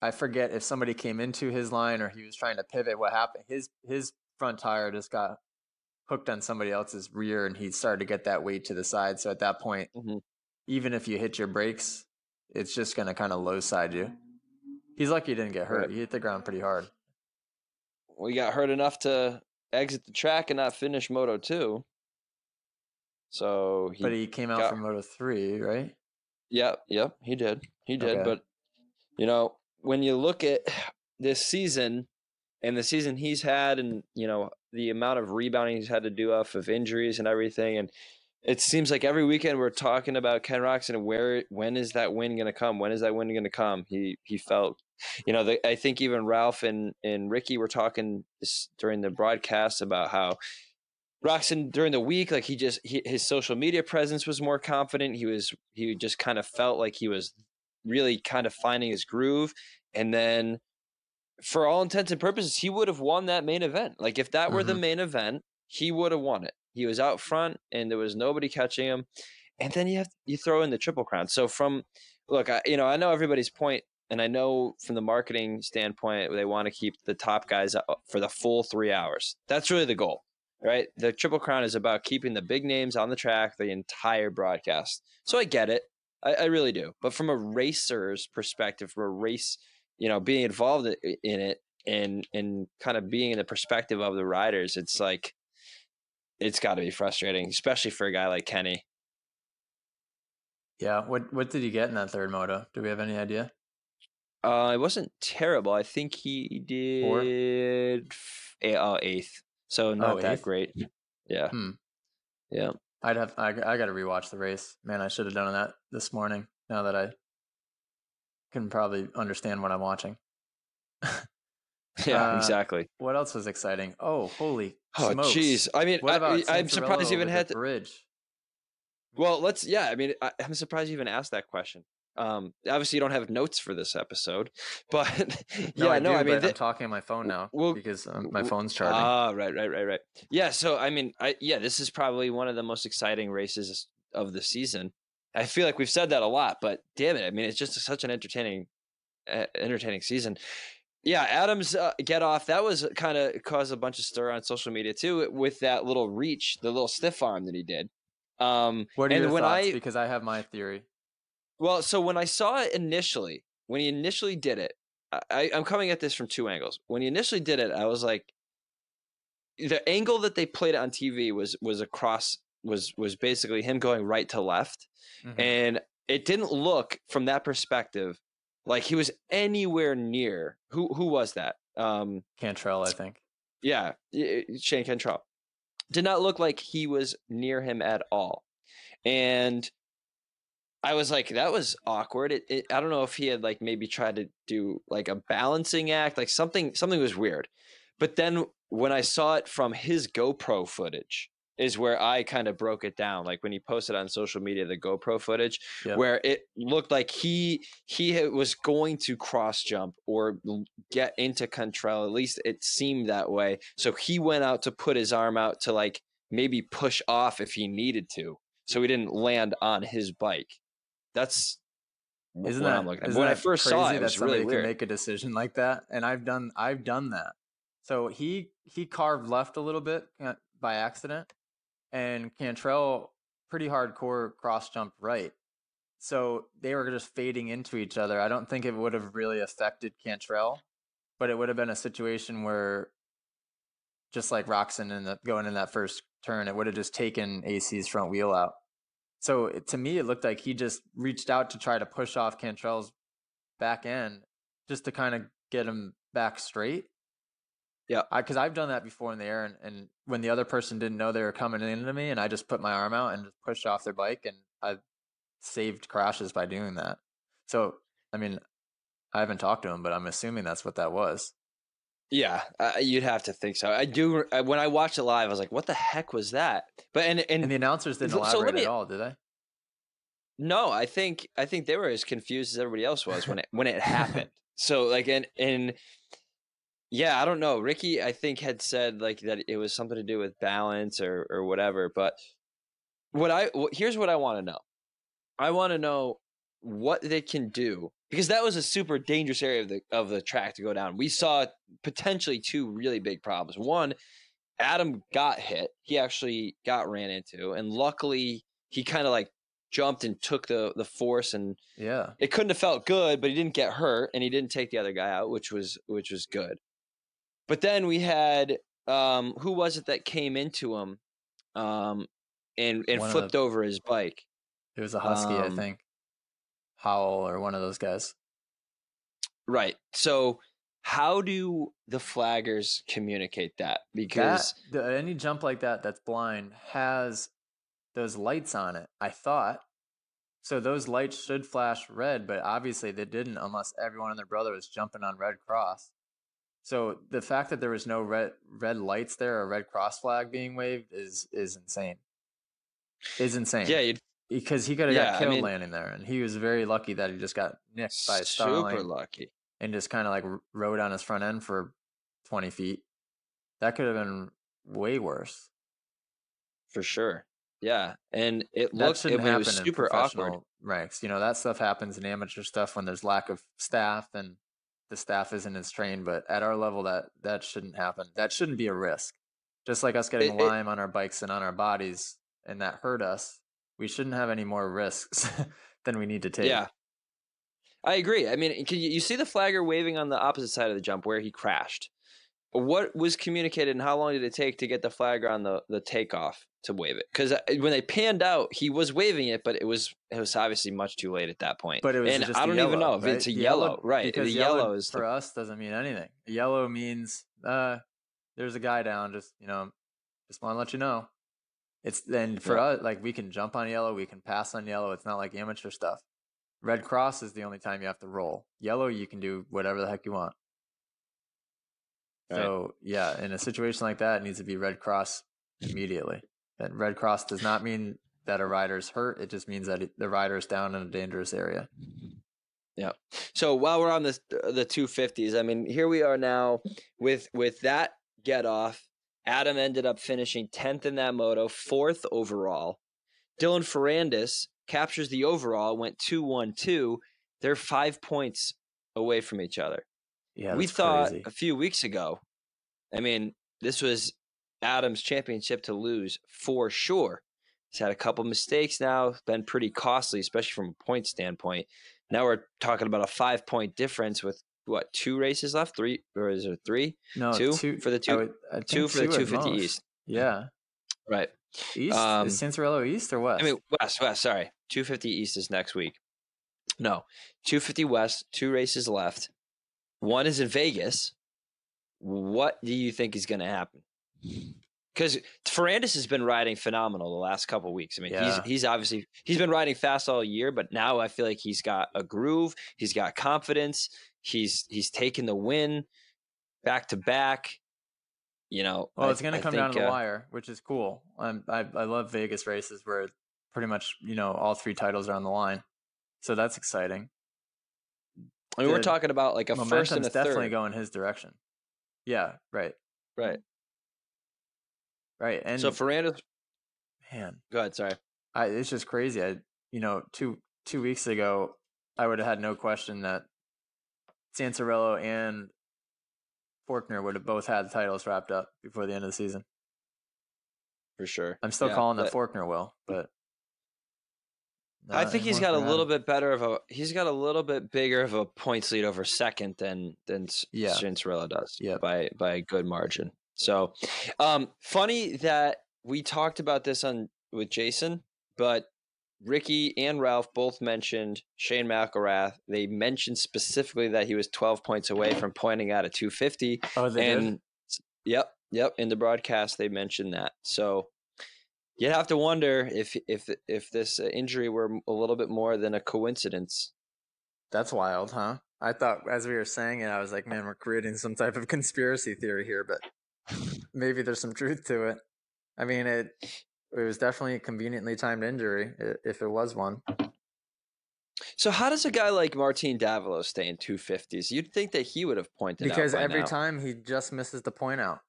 I forget if somebody came into his line or he was trying to pivot. What happened? His front tire just got hooked on somebody else's rear, and he started to get that weight to the side. So at that point, even if you hit your brakes, it's just going to kind of low side you. He's lucky he didn't get hurt. Right. He hit the ground pretty hard. Well, he got hurt enough to exit the track and not finish Moto 2. So But he came out from Moto 3, right? Yep, he did. He did. Okay. But, when you look at this season and the season he's had and, the amount of rebounding he's had to do off of injuries and everything, and it seems like every weekend we're talking about Ken Roczen and when is that win going to come? When is that win going to come? He felt, I think even Ralph and Ricky were talking during the broadcast about how Roczen during the week, like his social media presence was more confident. He just kind of felt like he was really kind of finding his groove. And then for all intents and purposes, he would have won that main event. Like if that were the main event, he would have won it. He was out front and there was nobody catching him. And then you throw in the Triple Crown. So I know everybody's point, and I know from the marketing standpoint, they want to keep the top guys up for the full 3 hours. That's really the goal, right? The Triple Crown is about keeping the big names on the track the entire broadcast. So I get it. I really do. But from a racer's perspective, from a race, being involved in it and kind of being in the perspective of the riders, it's like, it's got to be frustrating, especially for a guy like Kenny. Yeah. What did he get in that third moto? Do we have any idea? It wasn't terrible. I think he did eighth. So not that great. Yeah. Yeah. I got to rewatch the race. Man, I should have done that this morning. Now that I can probably understand what I'm watching. Yeah, exactly. What else was exciting? Oh, holy smokes. Oh, jeez. I mean, I'm surprised you even had the bridge. Well, I'm surprised you even asked that question. Obviously you don't have notes for this episode, but I'm talking on my phone now because my phone's charging. Right. Yeah. So, this is probably one of the most exciting races of the season. I feel like we've said that a lot, but damn it. I mean, it's just such an entertaining season. Yeah. Adam's get off. That was kind of caused a bunch of stir on social media too, with that little reach, the little stiff arm that he did. What are your thoughts? Because I have my theory. Well, so when I saw it initially, when he initially did it, I'm coming at this from two angles. When he initially did it, I was like, the angle that they played on TV was across, was basically him going right to left. And it didn't look from that perspective like he was anywhere near. Who was that? Cantrell, I think. Yeah, Shane Cantrell. Did not look like he was near him at all. And I was like, that was awkward. I don't know if he had like maybe tried to do like a balancing act, like something was weird. But then when I saw it from his GoPro footage is where I kind of broke it down. Like when he posted on social media, the GoPro footage, where it looked like he was going to cross jump or get into Cantrell. At least it seemed that way. So he went out to put his arm out to like maybe push off if he needed to, so he didn't land on his bike. That's isn't that, I'm looking at. When I first saw it, it was really weird. Can make a decision like that, and I've done that. So he carved left a little bit by accident, and Cantrell pretty hardcore cross jumped right. So they were just fading into each other. I don't think it would have really affected Cantrell, but it would have been a situation where, just like Roczen going in that first turn, it would have just taken AC's front wheel out. So to me, it looked like he just reached out to try to push off Cantrell's back end just to kind of get him back straight. Yeah. Because I've done that before in the air, and when the other person didn't know they were coming into me, and I just put my arm out and just pushed off their bike, and I've saved crashes by doing that. So, I mean, I haven't talked to him, but I'm assuming that's what that was. Yeah, you'd have to think so. I do. When I watched it live, I was like, "What the heck was that?" But and the announcers didn't elaborate at all, did they? No, I think they were as confused as everybody else was when it happened. So like and yeah, I don't know. Ricky, I think, had said like that it was something to do with balance or whatever. But here's what I want to know. I want to know what they can do, because that was a super dangerous area of the track to go down. We saw potentially two really big problems. One, Adam got hit. He actually got ran into, and luckily he kind of like jumped and took the force, and it couldn't have felt good, but he didn't get hurt, and he didn't take the other guy out, which was good. But then we had who was it that came into him and flipped over his bike? It was a Husky, I think. Howell or one of those guys. Right. So how do the flaggers communicate that? Because any jump like that that's blind has those lights on it, I thought. So those lights should flash red, but obviously they didn't unless everyone and their brother was jumping on Red Cross. So the fact that there was no red lights there or Red Cross flag being waved is insane. Yeah, because he could have got killed landing there, and he was very lucky that he just got nicked by a Starling. Super lucky. And just kind of like rode on his front end for 20 feet. That could have been way worse. For sure. Yeah, and it was super awkward. Ranks. That stuff happens in amateur stuff when there's lack of staff and the staff isn't as trained. But at our level, that shouldn't happen. That shouldn't be a risk. Just like us getting lime on our bikes and on our bodies, and that hurt us. We shouldn't have any more risks than we need to take. Yeah, I agree. I mean, you see the flagger waving on the opposite side of the jump where he crashed. What was communicated, and how long did it take to get the flagger on the takeoff to wave it? Because when they panned out, he was waving it, but it was obviously much too late at that point. But it was and I don't even know if it's a yellow, right? Because the yellow is for us doesn't mean anything. Yellow means there's a guy down. Just want to let you know. It's then for us, like, we can jump on yellow, we can pass on yellow. It's not like amateur stuff. Red Cross is the only time you have to roll. Yellow, you can do whatever the heck you want. Right. So, yeah, in a situation like that, it needs to be Red Cross immediately. And Red Cross does not mean that a rider's hurt. It just means that the rider's down in a dangerous area. Yeah. So while we're on the 250s, I mean, here we are now with that get off. Adam ended up finishing 10th in that moto, 4th overall. Dylan Ferrandis captures the overall, went 2-1-2. They're 5 points away from each other. Yeah, we thought crazy. A few weeks ago, I mean, this was Adam's championship to lose for sure. He's had a couple mistakes now, been pretty costly, especially from a point standpoint. Now we're talking about a 5-point difference with what, 2 races left? 3, or is it 3? No, 2 for the 2. I 2 for the 250 East. Yeah. Right. East? Is Cinderello East or West? I mean, West, sorry. 250 East is next week. No. 250 West, 2 races left. 1 is in Vegas. What do you think is going to happen? Because Ferrandis has been riding phenomenal the last couple of weeks. I mean, he's obviously been riding fast all year, but now I feel like he's got a groove. He's got confidence. He's taken the win back to back. Well, it's going to come down to the wire, which is cool. I love Vegas races where pretty much all 3 titles are on the line, so that's exciting. I mean, we're talking about like a first and a third. Definitely going his direction. Yeah, right. And so Ferrandis, man, go ahead. Sorry, it's just crazy. 2 weeks ago, I would have had no question that Santarello and Forkner would have both had the titles wrapped up before the end of the season. For sure. I'm still calling that Forkner will, but I think he's got a little bit bigger of a points lead over second than Cinderella does. Yeah. By a good margin. So funny that we talked about this with Jason, but Ricky and Ralph both mentioned Shane McElrath. They mentioned specifically that he was 12 points away from pointing out a 250. Oh, they did? Yep. In the broadcast, they mentioned that. So you'd have to wonder if this injury were a little bit more than a coincidence. That's wild, huh? I thought as we were saying it, I was like, man, we're creating some type of conspiracy theory here, but maybe there's some truth to it. I mean, it was definitely a conveniently timed injury, if it was one. So how does a guy like Martin Davalos stay in 250s? You'd think that he would have pointed out Because by every now. time he just misses the point out,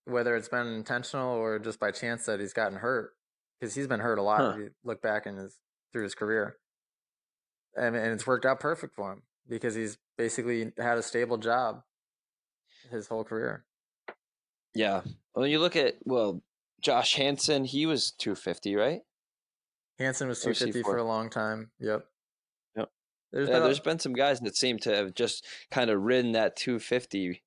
whether it's been intentional or just by chance that he's gotten hurt, because he's been hurt a lot. Huh. If you look back through his career, and it's worked out perfect for him because he's basically had a stable job his whole career. Yeah. When you look at, Josh Hansen, he was 250, right? Hansen was 250 for a long time. Yep. There's been some guys that seem to have just kind of ridden that 250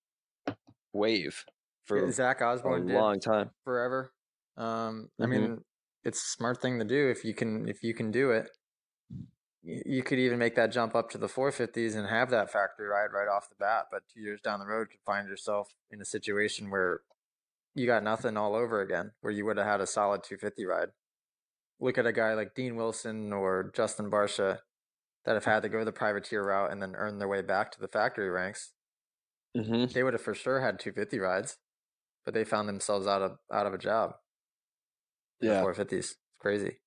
wave for Zach Osborne a long time. Forever. I mean, it's a smart thing to do if you can do it. You could even make that jump up to the 450s and have that factory ride right off the bat. But 2 years down the road, could find yourself in a situation where you got nothing all over again, where you would have had a solid 250 ride. Look at a guy like Dean Wilson or Justin Barsha that have had to go the privateer route and then earn their way back to the factory ranks. They would have for sure had 250 rides, but they found themselves out of a job. Yeah, 450s. It's crazy.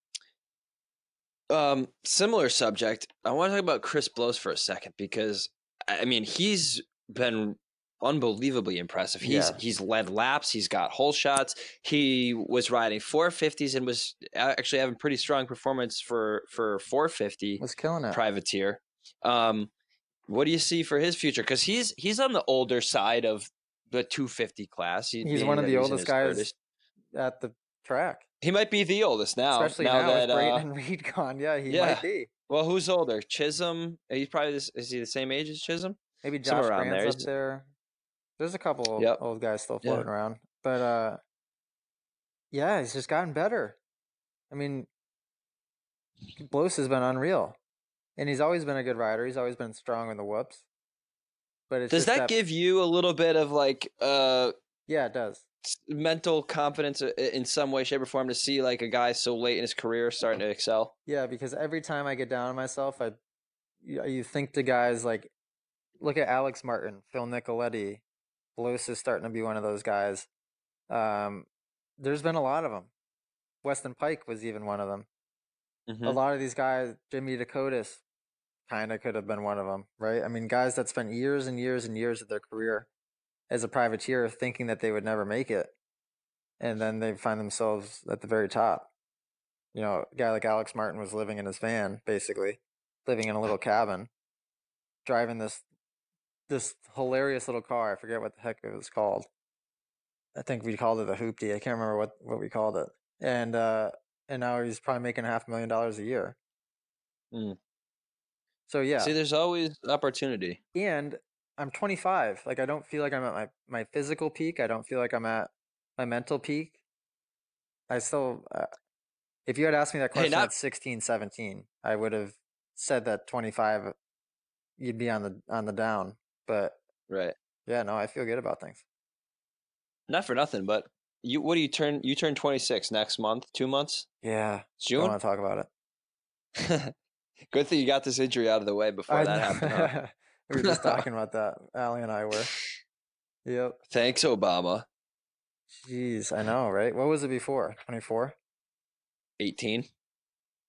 Similar subject. I want to talk about Chris Blows for a second because I mean he's been unbelievably impressive. He's led laps. He's got hole shots. He was riding 450s and was actually having pretty strong performance for 450. Was killing it. Privateer. What do you see for his future? Because he's on the older side of the 250 class. He's one of the oldest guys at the track. He might be the oldest now. Especially now with Brayton and Reed gone. Yeah, he might be. Well, who's older? Chisholm? He's probably is he the same age as Chisholm? Maybe Josh Grant's up there. There's a couple old guys still floating around. But yeah, he's just gotten better. I mean, Blows has been unreal. And he's always been a good rider. He's always been strong in the whoops. But it's does that give you a little bit of like yeah, it does. Mental confidence in some way, shape, or form to see like a guy so late in his career starting to excel? Yeah, because every time I get down on myself, you think to guys like, look at Alex Martin, Phil Nicoletti. Blows is starting to be one of those guys. There's been a lot of them. Weston Pike was even one of them. A lot of these guys, Jimmy Dakotas, kind of could have been one of them, right? I mean, guys that spent years and years and years of their career as a privateer thinking that they would never make it. And then they find themselves at the very top. You know, a guy like Alex Martin was living in his van, basically, living in a little cabin, driving this hilarious little car. I forget what the heck it was called. I think we called it a hoopty. I can't remember what we called it. And now he's probably making $500,000 a year. So yeah. See, there's always opportunity. And I'm 25. Like I don't feel like I'm at my physical peak. I don't feel like I'm at my mental peak. I still, if you had asked me that question at 16, 17, I would have said that 25, you'd be on the down. But right. Yeah, no, I feel good about things. Not for nothing, but what do you turn 26 next month, 2 months? Yeah. June? Don't want to talk about it. Good thing you got this injury out of the way before that happened. Huh? We were just talking about that. Allie and I were. Yep. Thanks, Obama. Jeez, I know, right? What was it before? 24? 18.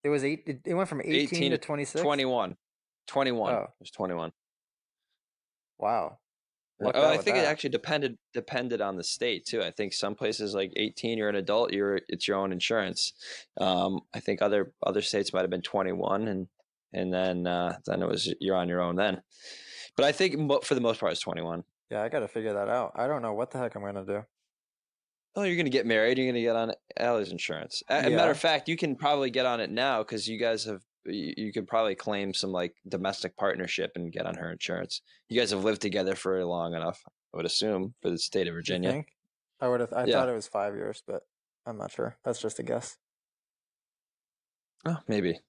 It was 8. It went from 18 to 26? 21. 21. Oh. It was 21. Wow. I think it actually depended on the state too. I think some places like 18, you're an adult, it's your own insurance. I think other states might have been 21, and then it was you're on your own then. But I think for the most part it's 21. Yeah, I got to figure that out. I don't know what the heck I'm gonna do. Oh, you're gonna get married. You're gonna get on Allie's insurance. As a matter of fact, you can probably get on it now because you guys have. You could probably claim some like domestic partnership and get on her insurance. You guys have lived together for long enough, I would assume, for the state of Virginia. You think? I thought it was 5 years, but I'm not sure. That's just a guess. Oh, maybe.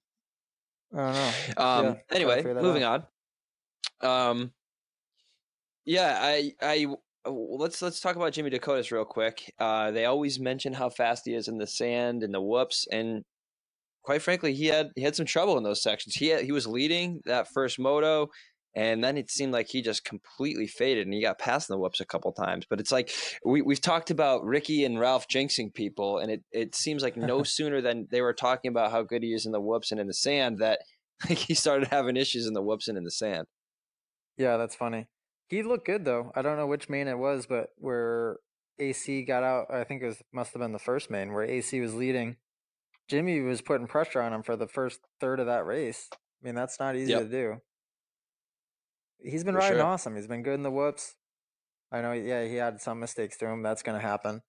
I don't know. Yeah, gotta Anyway, figure that moving out. on. Yeah, let's talk about Jimmy Dakotas real quick. They always mention how fast he is in the sand and the whoops, and quite frankly, he had some trouble in those sections. He was leading that first moto, and then it seemed like he just completely faded, and he got past in the whoops a couple times. But it's like we've talked about Ricky and Ralph jinxing people, and it seems like no sooner than they were talking about how good he is in the whoops and in the sand that he started having issues in the whoops and in the sand. Yeah, that's funny. He looked good though. I don't know which main it was, but where AC got out, I think must have been the first main where AC was leading. Jimmy was putting pressure on him for the first third of that race. I mean, that's not easy to Yep, do. He's been for riding sure. awesome. He's been good in the whoops. I know, yeah, he had some mistakes to him. That's going to happen.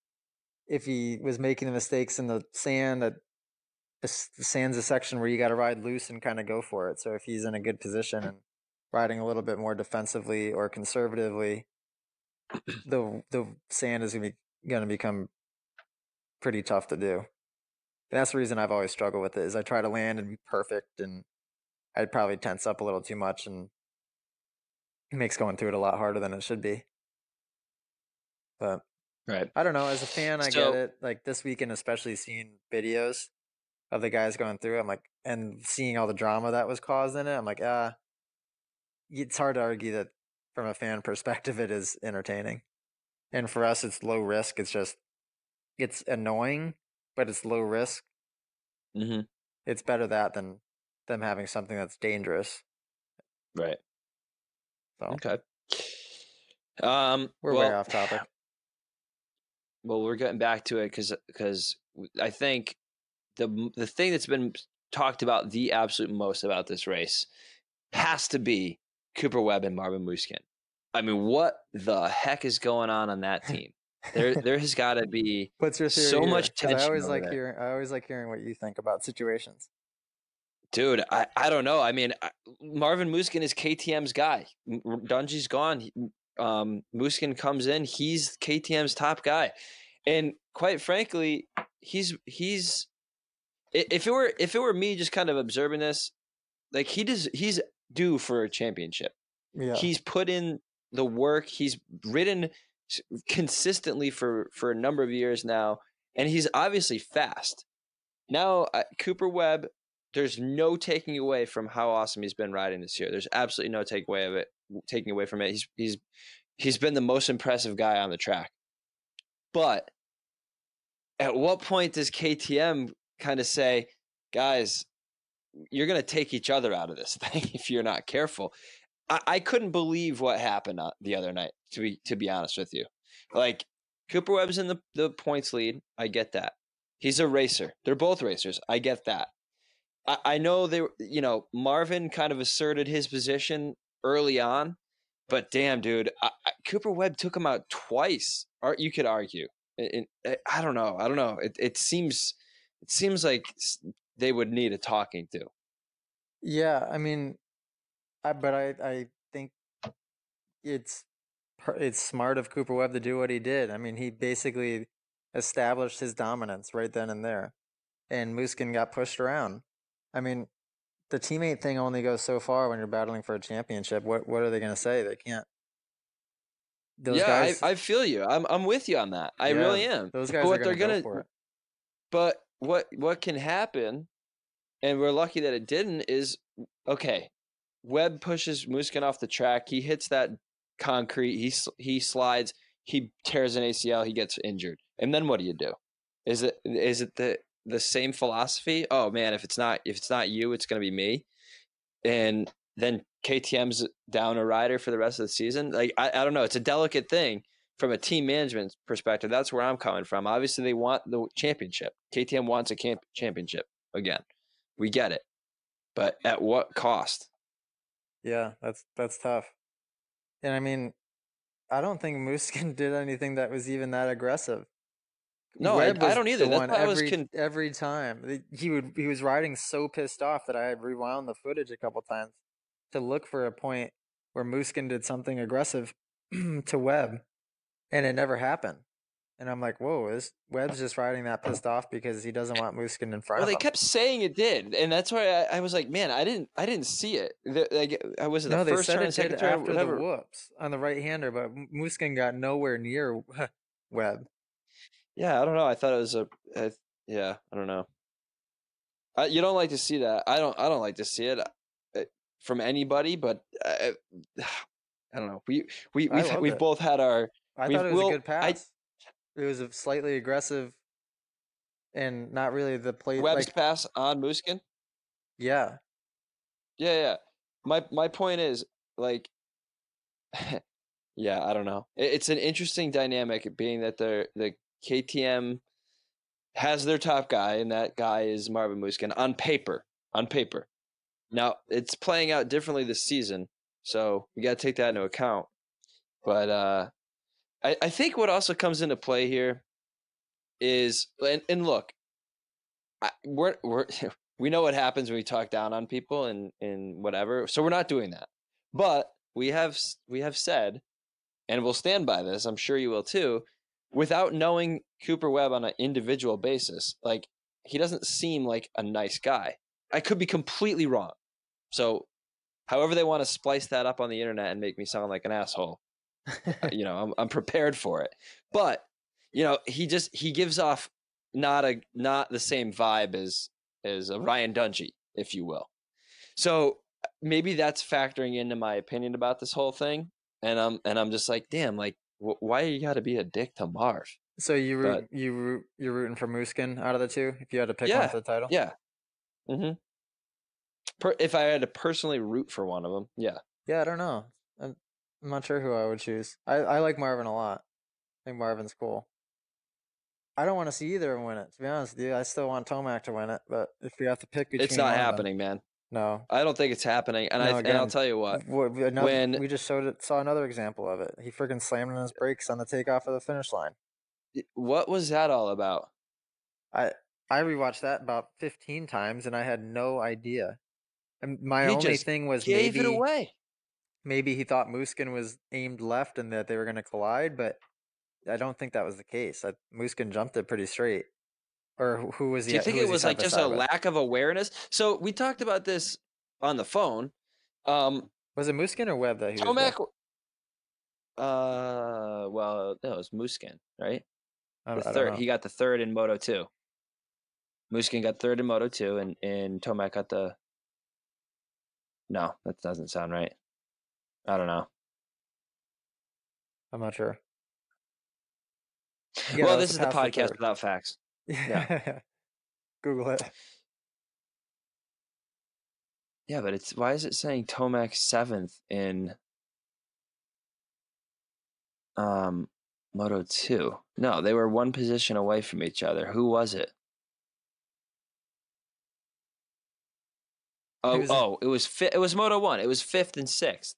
If he was making the mistakes in the sand, the sand's a section where you got to ride loose and kind of go for it. So if he's in a good position and riding a little bit more defensively or conservatively, the sand is going to become pretty tough to do. And that's the reason I've always struggled with it. Is I try to land and be perfect, and I'd probably tense up a little too much, and it makes going through it a lot harder than it should be. But Right. I don't know. As a fan, I get So it. Like this weekend, especially seeing videos of the guys going through, I'm like, and seeing all the drama that was caused in it, I'm like, it's hard to argue that from a fan perspective, it is entertaining. And for us, it's low risk. It's annoying, but it's low risk. mhm, It's better that than them having something that's dangerous. right. So Okay. we're way off topic. Well, we're getting back to it because I think the thing that's been talked about the absolute most about this race has to be Cooper Webb and Marvin Musquin. I mean, what the heck is going on that team? There has got to be What's your theory so here? much Because tension over there. I always like hearing what you think about situations. Dude, I don't know. I mean, Marvin Musquin is KTM's guy. Dungy's gone. Musquin comes in. He's KTM's top guy, and quite frankly, he's if it were me just kind of observing this, like he's due for a championship. Yeah, He's put in the work. He's ridden consistently for a number of years now, and he's obviously fast. Now, Cooper Webb, there's no taking away from how awesome he's been riding this year. There's absolutely no taking away from it. He's been the most impressive guy on the track. But at what point does KTM kind of say, guys, you're going to take each other out of this thing if you're not careful? I couldn't believe what happened the other night, to be honest with you. Like, Cooper Webb's in the points lead. I get that. He's a racer. They're both racers. I get that. I know Marvin kind of asserted his position early on, but damn, dude, Cooper Webb took him out twice. Or you could argue. I don't know. I don't know. It seems like they would need a talking to. yeah. I mean, I think it's smart of Cooper Webb to do what he did. I mean, he basically established his dominance right then and there, and Muskin got pushed around. I mean, the teammate thing only goes so far when you're battling for a championship. What are they going to say? They can't. Those Yeah, guys, I feel you. I'm with you on that. I yeah, really am. those But guys are going to go for it. what can happen, and we're lucky that it didn't, is okay. Webb pushes Muskin off the track. He hits that concrete. He slides. He tears an ACL. He gets injured. And then what do you do? Is it the same philosophy? Oh man, if it's not you, it's gonna be me. And then KTM's down a rider for the rest of the season. Like I don't know. It's a delicate thing from a team management perspective. That's where I'm coming from. Obviously, they want the championship. KTM wants a championship again. We get it, but at what cost? Yeah, that's tough. And I mean, I don't think Muskin did anything that was even that aggressive. No, Webb I was don't the either. That's one why I was every time. He was riding so pissed off that I had rewound the footage a couple times to look for a point where Muskin did something aggressive to Webb, and it never happened. And I'm like, whoa, this Webb's just riding that pissed off because he doesn't want Muskin in front Well, of they him. kept saying it did, and that's why I was like, man, I didn't see it. I was No, the they first said turn, it did second turn, after the whatever. whoops on the right-hander, but Muskin got nowhere near Webb. Yeah, I don't know. I thought it was yeah, I don't know. You don't like to see that. I don't like to see it from anybody, but I don't know. I loved We've it. both had our. I thought it was a good pass. It was a slightly aggressive and not really the play. Webb's Like, pass on Muskin. yeah, Yeah. My point is like, yeah, I don't know. It's an interesting dynamic, being that the KTM has their top guy, and that guy is Marvin Muskin on paper. On paper. Now it's playing out differently this season, so we got to take that into account. But I think what also comes into play here is, and look, we're we know what happens when we talk down on people and whatever, so we're not doing that. But we have said, and we'll stand by this, I'm sure you will too, without knowing Cooper Webb on an individual basis, like, he doesn't seem like a nice guy. I could be completely wrong. So however they want to splice that up on the internet and make me sound like an asshole, I'm prepared for it. But he gives off not the same vibe as a Ryan Dungey, if you will. So maybe that's factoring into my opinion about this whole thing. And I'm just like, damn, like, why you got to be a dick to Marv? So you're rooting for Muskin out of the two if you had to pick one for the title? Yeah. Mm-hmm. If I had to personally root for one of them, yeah. Yeah, I don't know. I'm not sure who I would choose. I like Marvin a lot. I think Marvin's cool. I don't want to see either of them win it, to be honest with you. I still want Tomac to win it, but if we have to pick between it's not one happening, of them, man. No, I don't think it's happening. And no, and I'll tell you what. When we just saw another example of it. He freaking slammed on his brakes on the takeoff of the finish line. What was that all about? I rewatched that about 15 times and I had no idea. And my He only just thing was gave it away. maybe he thought Muskin was aimed left and that they were going to collide, but I don't think that was the case. Muskin jumped it pretty straight. Or who was he? Do you think it was like just a lack of awareness? So we talked about this on the phone. Was it Muskin or Webb that he Tomac? was Well, no, it was Muskin, right? I The don't third. know. He got the third in Moto 2. Muskin got third in Moto 2, and Tomac got the. No, that doesn't sound right. I don't know. I'm not sure. Well, this is the podcast without facts. Yeah. Google it. Yeah, but why is it saying Tomac 7th in Moto 2? No, they were one position away from each other. Who was it? It was Moto 1. It was 5th and 6th.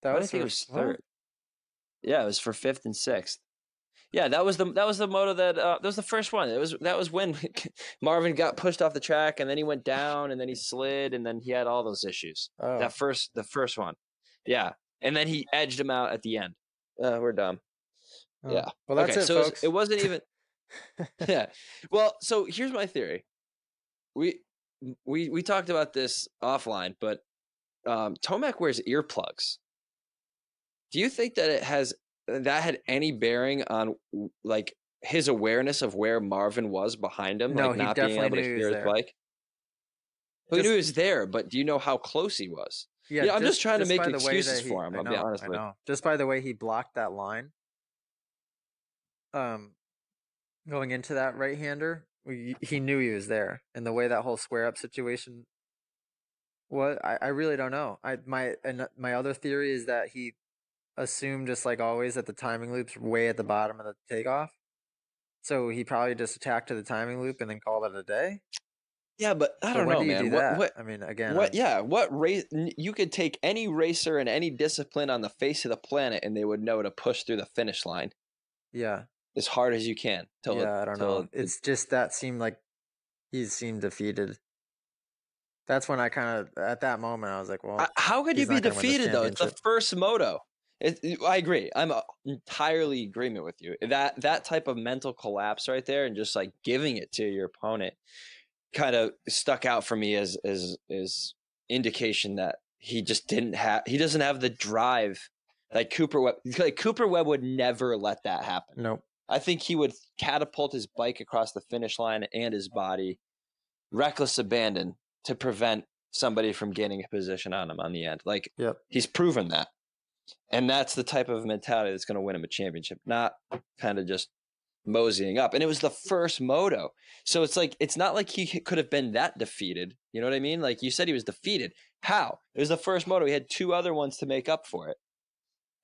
That was it was 3rd. Yeah, it was for 5th and 6th. Yeah, that was the moto that was the first one. That was when Marvin got pushed off the track, and then he went down, and then he slid, and then he had all those issues. Oh. The first one. Yeah. And then he edged him out at the end. We're dumb. Oh. Yeah. Well, that's it, folks. It wasn't even. Yeah. Well, so here's my theory. We talked about this offline, but Tomac wears earplugs. Do you think that that had any bearing on like his awareness of where Marvin was behind him? No, like not he being able to definitely hear his bike? Well, he knew he was there, but do you know how close he was? Yeah, I'm just trying to make excuses for him. I'll be honest with you. Just by the way he blocked that line, going into that right-hander, he knew he was there, and the way that whole square-up situation was, I really don't know. My other theory is that he assumed, just like always, that the timing loop's way at the bottom of the takeoff, so he probably just attacked to the timing loop and then called it a day. Yeah, but I don't know, man. What I mean, again, what race? You could take any racer in any discipline on the face of the planet, and they would know to push through the finish line. Yeah, as hard as you can. I don't know. It's just that seemed like he seemed defeated. That's when I kind of, at that moment, I was like, well, how could you be defeated though? It's the first moto. I agree. I'm entirely agreement with you. That type of mental collapse right there, and just like giving it to your opponent, kind of stuck out for me as indication that he doesn't have the drive like Cooper Webb. Like Cooper Webb would never let that happen. Nope. I think he would catapult his bike across the finish line and his body, reckless abandon, to prevent somebody from getting a position on him on the end. Like, Yep. he's proven that. And that's the type of mentality that's going to win him a championship, not kind of just moseying up. And it was the first moto. So it's like, it's not like he could have been that defeated. You know what I mean? Like you said, he was defeated. How? It was the first moto. He had 2 other ones to make up for it.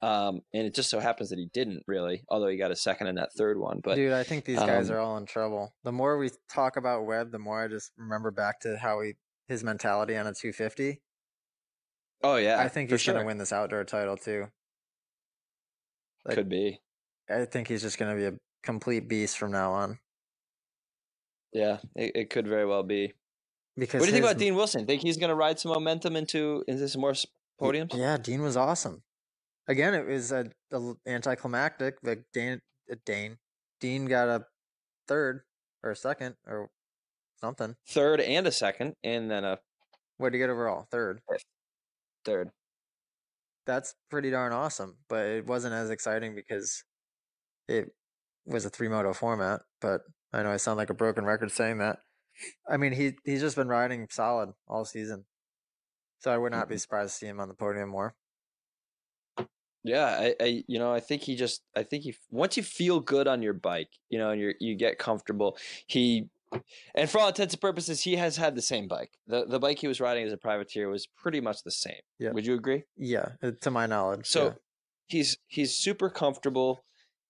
And it just so happens that he didn't really, although he got a second in that 3rd one. But dude, I think these guys are all in trouble. The more we talk about Webb, the more I just remember back to how his mentality on a 250. Oh yeah, I think he's going to win this outdoor title too. Like, could be. I think he's just going to be a complete beast from now on. Yeah, it could very well be. Because what do you think about Dean Wilson? Think he's going to ride some momentum into some more podiums? Yeah, Dean was awesome. Again, it was a anticlimactic. Like Dean got a 3rd or a 2nd or something. 3rd and a 2nd, and then a. What did he get overall? 3rd. 3rd. That's pretty darn awesome, but it wasn't as exciting because it was a 3-moto format. But I know I sound like a broken record saying that. I mean, he's just been riding solid all season, so I would not be surprised to see him on the podium more. Yeah, I think once you feel good on your bike, and you get comfortable, and for all intents and purposes, he has had the same bike. The bike he was riding as a privateer was pretty much the same. Yeah. Would you agree? Yeah, to my knowledge. So he's super comfortable.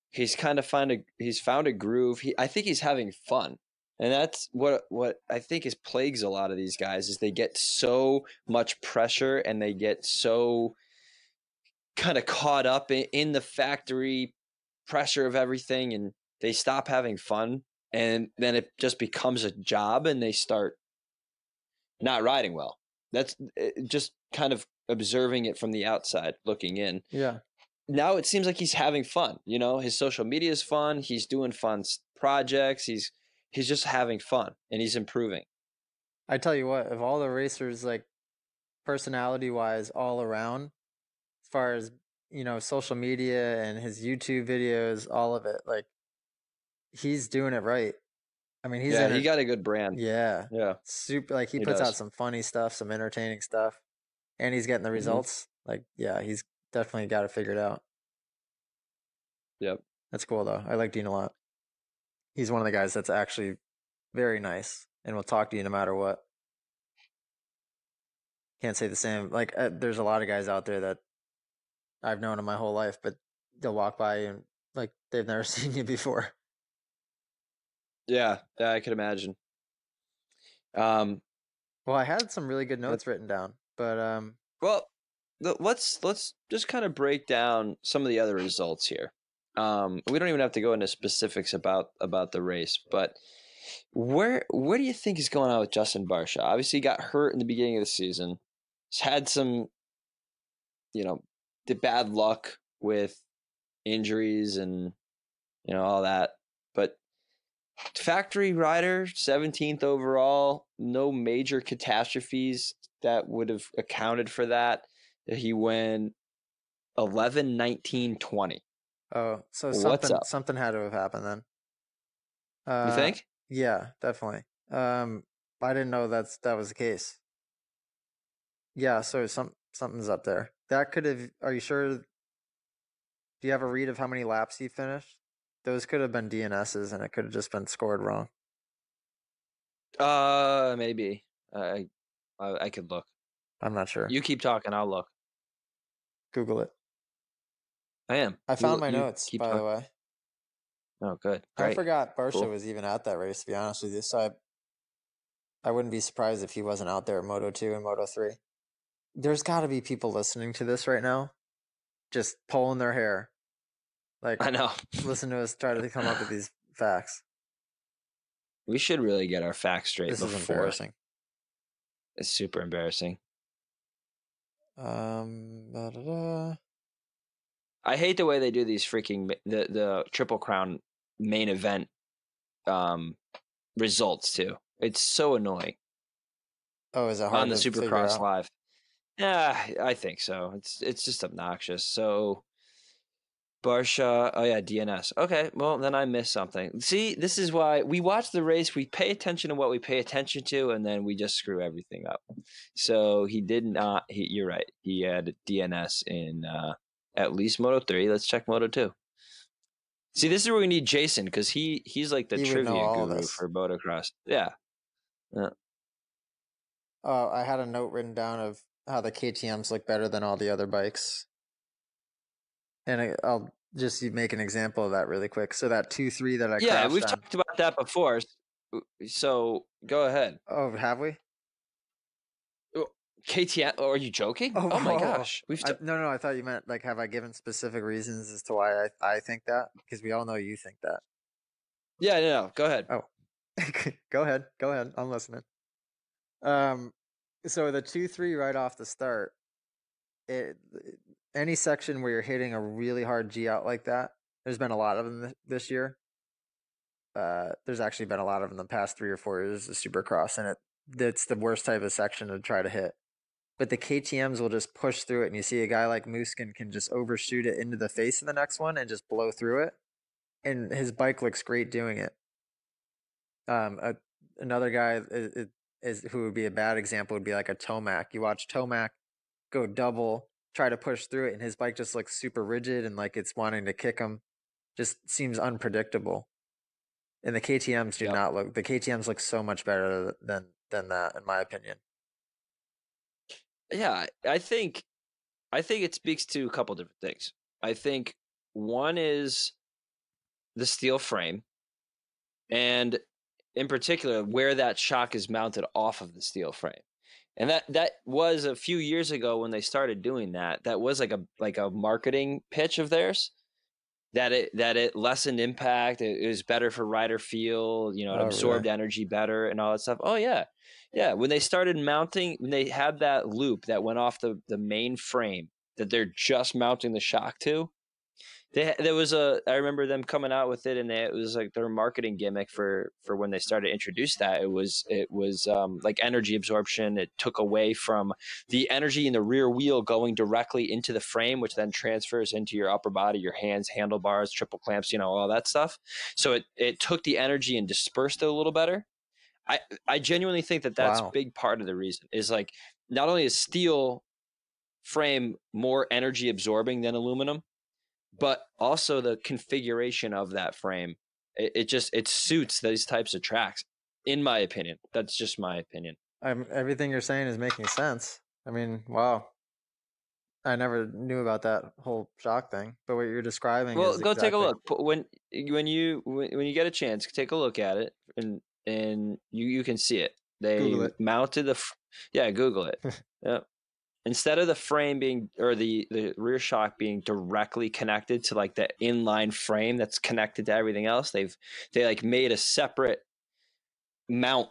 He's kind of found a groove. I think he's having fun. And that's what I think plagues a lot of these guys is they get so much pressure and they get so kind of caught up in the factory pressure of everything, and they stop having fun, and then it just becomes a job and they start not riding well. That's just kind of observing it from the outside looking in. Yeah. Now it seems like he's having fun. His social media is fun. He's doing fun projects. He's just having fun, and he's improving. I tell you what, of all the racers, like personality-wise, all around, as far as social media and his YouTube videos, all of it, like he's doing it right. I mean, he got a good brand. Yeah, super. Like he puts out some funny stuff, some entertaining stuff, and he's getting the results. Like, yeah, he's definitely got it figured out. Yep, that's cool though. I like Dean a lot. He's one of the guys that's actually very nice and will talk to you no matter what. Can't say the same. Like, there's a lot of guys out there that I've known in my whole life, but they'll walk by and like they've never seen you before. Yeah, I could imagine. Well, I had some really good notes written down, but well, let's just kind of break down some of the other results here. We don't even have to go into specifics about the race, but where do you think is going on with Justin Barcia? Obviously, he got hurt in the beginning of the season. He's had some, the bad luck with injuries and all that. But factory rider, 17th overall, no major catastrophes that would have accounted for that. He went 11, 19, 20. Oh, so something had to have happened then. You think? Yeah, definitely. I didn't know that was the case. Yeah, so something's up there. That could have. Are you sure? Do you have a read of how many laps he finished? Those could have been DNSs, and it could have just been scored wrong. Maybe. I could look. I'm not sure. You keep talking. I'll look. Google it. I am. I found my notes, by the way. Oh, good. Great. I forgot Barcia was even at that race, to be honest with you. So I wouldn't be surprised if he wasn't out there at Moto 2 and Moto 3. There's got to be people listening to this right now just pulling their hair. Like, I know. Listen to us try to come up with these facts. We should really get our facts straight before. This is embarrassing. It's super embarrassing. I hate the way they do these freaking the Triple Crown main event results too. It's so annoying Oh, is it on hard the to figure Supercross out? Live. Yeah, I think so. It's just obnoxious. So Barsha, oh yeah, DNS. Okay, well then I missed something. See, this is why we watch the race. We pay attention to what we pay attention to, and then we just screw everything up. So he did not. You're right. He had DNS in at least Moto 3. Let's check Moto 2. See, this is where we need Jason because he's like the He would know trivia all of guru this. for motocross. Yeah. I had a note written down of how the KTM's look better than all the other bikes. And I'll just make an example of that really quick. So that 2-3 that I Yeah, crashed we've on. talked about that before. So go ahead. Oh, have we? KTM? Are you joking? Oh my gosh. No, I thought you meant like, have I given specific reasons as to why I think that? Because we all know you think that. Yeah, no, go ahead. Oh, go ahead. I'm listening. So the 2-3 right off the start, any section where you're hitting a really hard G out like that, there's been a lot of them this year. There's actually been a lot of them in the past 3 or 4 years of Supercross, and it's the worst type of section to try to hit. But the KTM's will just push through it, and you see a guy like Muskin can just overshoot it into the face of the next one and just blow through it, and his bike looks great doing it. Another guy is who would be a bad example would be like a Tomac. You watch Tomac go double, try to push through it, and his bike just looks super rigid and like it's wanting to kick him. Just seems unpredictable. And the KTM's do not look. The KTM's look so much better than that, in my opinion. Yeah, I think it speaks to a couple different things. I think one is the steel frame, and in particular where that shock is mounted off of the steel frame. And that was a few years ago when they started doing that. That was like a marketing pitch of theirs. That it lessened impact. It was better for rider feel. You know, it absorbed energy better and all that stuff. Oh yeah, yeah. When they started mounting, when they had that loop that went off the main frame that they're just mounting the shock to, there was I remember them coming out with it, and it was like their marketing gimmick for when they started to introduce that. It was like energy absorption. It took away from the energy in the rear wheel going directly into the frame, which then transfers into your upper body, your hands, handlebars, triple clamps, you know, all that stuff. So it took the energy and dispersed it a little better. I genuinely think that's a big part of the reason is like not only is steel frame more energy absorbing than aluminum, but also the configuration of that frame. It suits these types of tracks, in my opinion. That's just my opinion. Everything you're saying is making sense. I mean, wow. I never knew about that whole shock thing, but what you're describing Well, is go exactly... take a look. When you get a chance, take a look at it, and you can see it. They Google it. mounted Google it. Yep. Instead of the frame being, or the rear shock being directly connected to like the inline frame that's connected to everything else, they like made a separate mount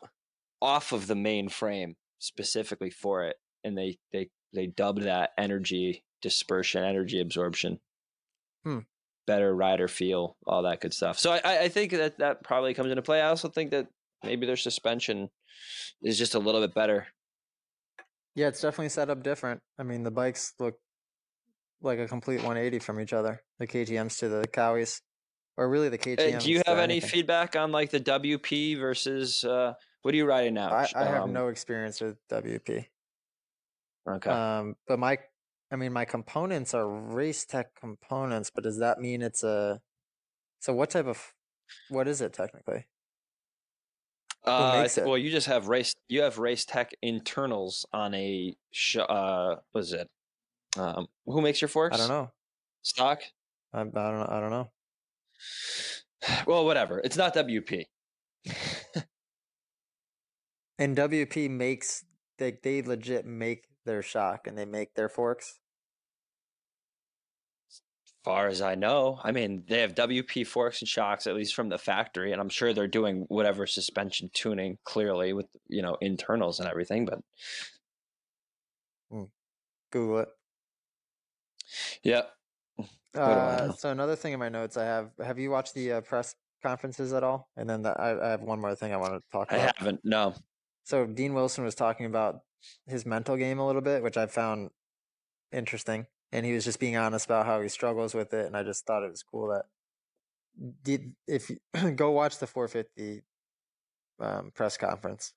off of the main frame specifically for it, and they dubbed that energy dispersion, energy absorption. Better rider feel, all that good stuff. So I think that probably comes into play. I also think that maybe their suspension is just a little bit better. Yeah, it's definitely set up different. I mean, the bikes look like a complete 180 from each other. The KTM's to the Cowies, or really the KTM's. Do you have any feedback on like the WP versus what are you riding now? I have no experience with WP. Okay. But my components are race tech components, but does that mean it's a... So what is it technically? Who makes it? Well, you just have race tech internals on a what is it? Who makes your forks? I don't know. Stock? I don't know. Well, whatever. It's not WP. And WP makes they legit make their shock and they make their forks. As far as I know, I mean, they have WP forks and shocks, at least from the factory, and I'm sure they're doing whatever suspension tuning clearly with, you know, internals and everything, but Google it. Yep. What do I know? So another thing in my notes I have you watched the press conferences at all? And then I have one more thing I want to talk I about. haven't. No. So Dean Wilson was talking about his mental game a little bit, which I found interesting. And he was just being honest about how he struggles with it. And I just thought it was cool that if you go watch the 450 press conference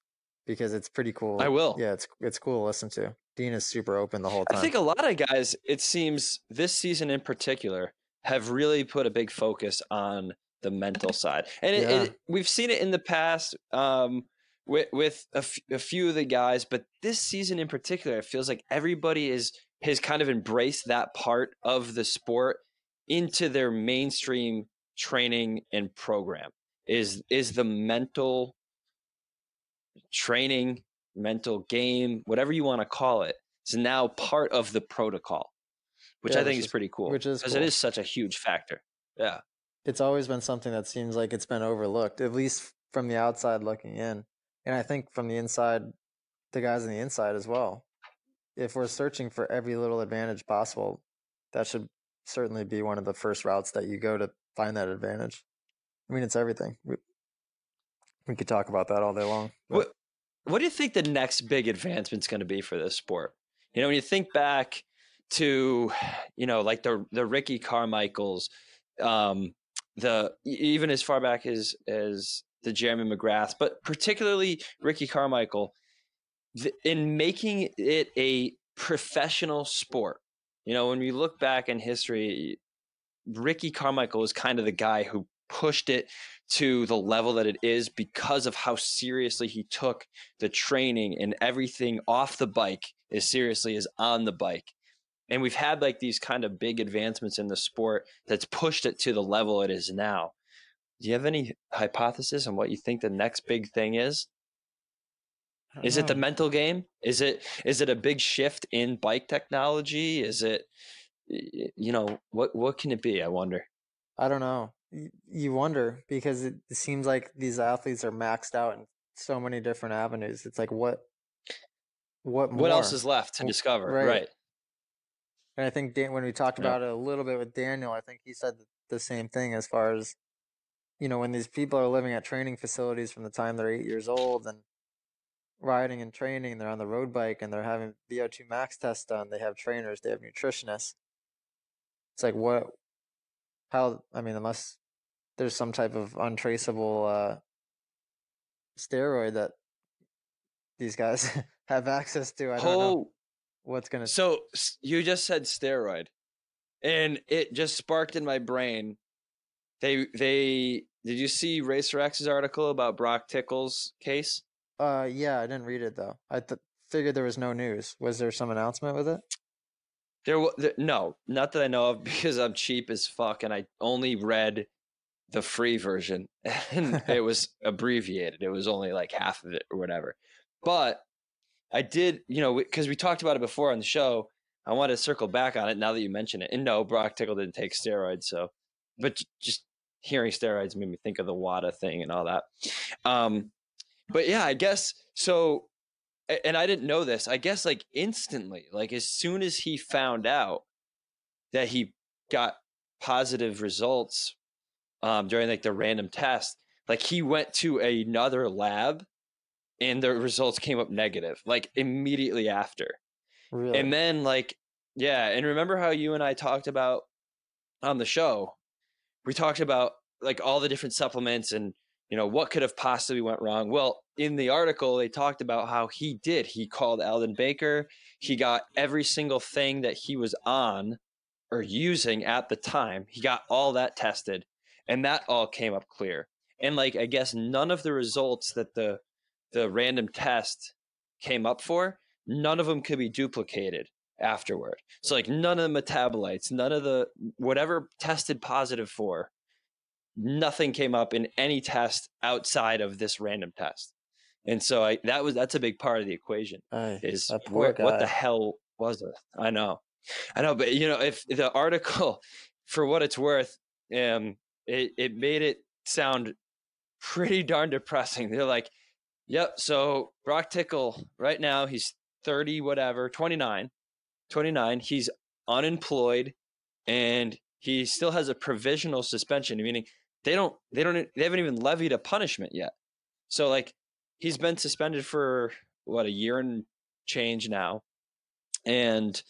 because it's pretty cool. I will. Yeah, it's cool to listen to. Dean is super open the whole time. I think a lot of guys, it seems this season in particular, have really put a big focus on the mental side. And we've seen it in the past with a few of the guys, but this season in particular, it feels like everybody has kind of embraced that part of the sport into their mainstream training and program is the mental training, mental game, whatever you want to call it, is now part of the protocol, which I think is pretty cool. Which is because cool. it is such a huge factor. Yeah. It's always been something that seems like it's been overlooked, at least from the outside looking in. And I think from the inside, the guys on the inside as well. If we're searching for every little advantage possible, that should certainly be one of the first routes that you go to find that advantage. I mean, it's everything. We could talk about that all day long. What do you think the next big advancement's going to be for this sport? You know, when you think back to, you know, like the Ricky Carmichaels, even as far back as the Jeremy McGrath, but particularly Ricky Carmichael, in making it a professional sport. You know, when we look back in history, Ricky Carmichael was kind of the guy who pushed it to the level that it is because of how seriously he took the training and everything off the bike as seriously as on the bike. And we've had like these kind of big advancements in the sport that's pushed it to the level it is now. Do you have any hypothesis on what you think the next big thing is? Is it the mental game? Is it a big shift in bike technology? Is it, you know, what can it be? I wonder. I don't know. You wonder because it seems like these athletes are maxed out in so many different avenues. It's like what more? Else is left to discover? Right. And I think when we talked about it a little bit with Daniel, I think he said the same thing as far as, you know, when these people are living at training facilities from the time they're 8 years old and riding and training, they're on the road bike and they're having VO2 max tests done. They have trainers, they have nutritionists. It's like unless there's some type of untraceable steroid that these guys have access to. I don't know what's going to. So you just said steroid and it just sparked in my brain. Did you see Racer X's article about Broc Tickle's case? Yeah, I didn't read it though. I figured there was no news. Was there some announcement with it? No, not that I know of, because I'm cheap as fuck and I only read the free version and it was abbreviated. It was only like half of it or whatever. But I did, you know, because we talked about it before on the show. I wanted to circle back on it now that you mention it. And no, Broc Tickle didn't take steroids. So, but just hearing steroids made me think of the WADA thing and all that. But yeah, I guess so. And I didn't know this. I guess like instantly, like as soon as he found out that he got positive results during like the random test, like he went to another lab and the results came up negative, like immediately after. Really? And then like, yeah. And remember how you and I talked about on the show, we talked about like all the different supplements and, you know, what could have possibly went wrong. Well, in the article, they talked about how he called Alden Baker. He got every single thing that he was on or using at the time. He got all that tested and that all came up clear. And like, I guess none of the results that the random test came up for, none of them could be duplicated afterward. So like none of the metabolites, none of the whatever tested positive for, nothing came up in any test outside of this random test. And so that's a big part of the equation is what the hell was it? I know, but you know, if the article, for what it's worth, it made it sound pretty darn depressing. They're like, yep. So Broc Tickle right now, he's 29, he's unemployed and he still has a provisional suspension, meaning they haven't even levied a punishment yet. So like he's been suspended for what, a year and change now, and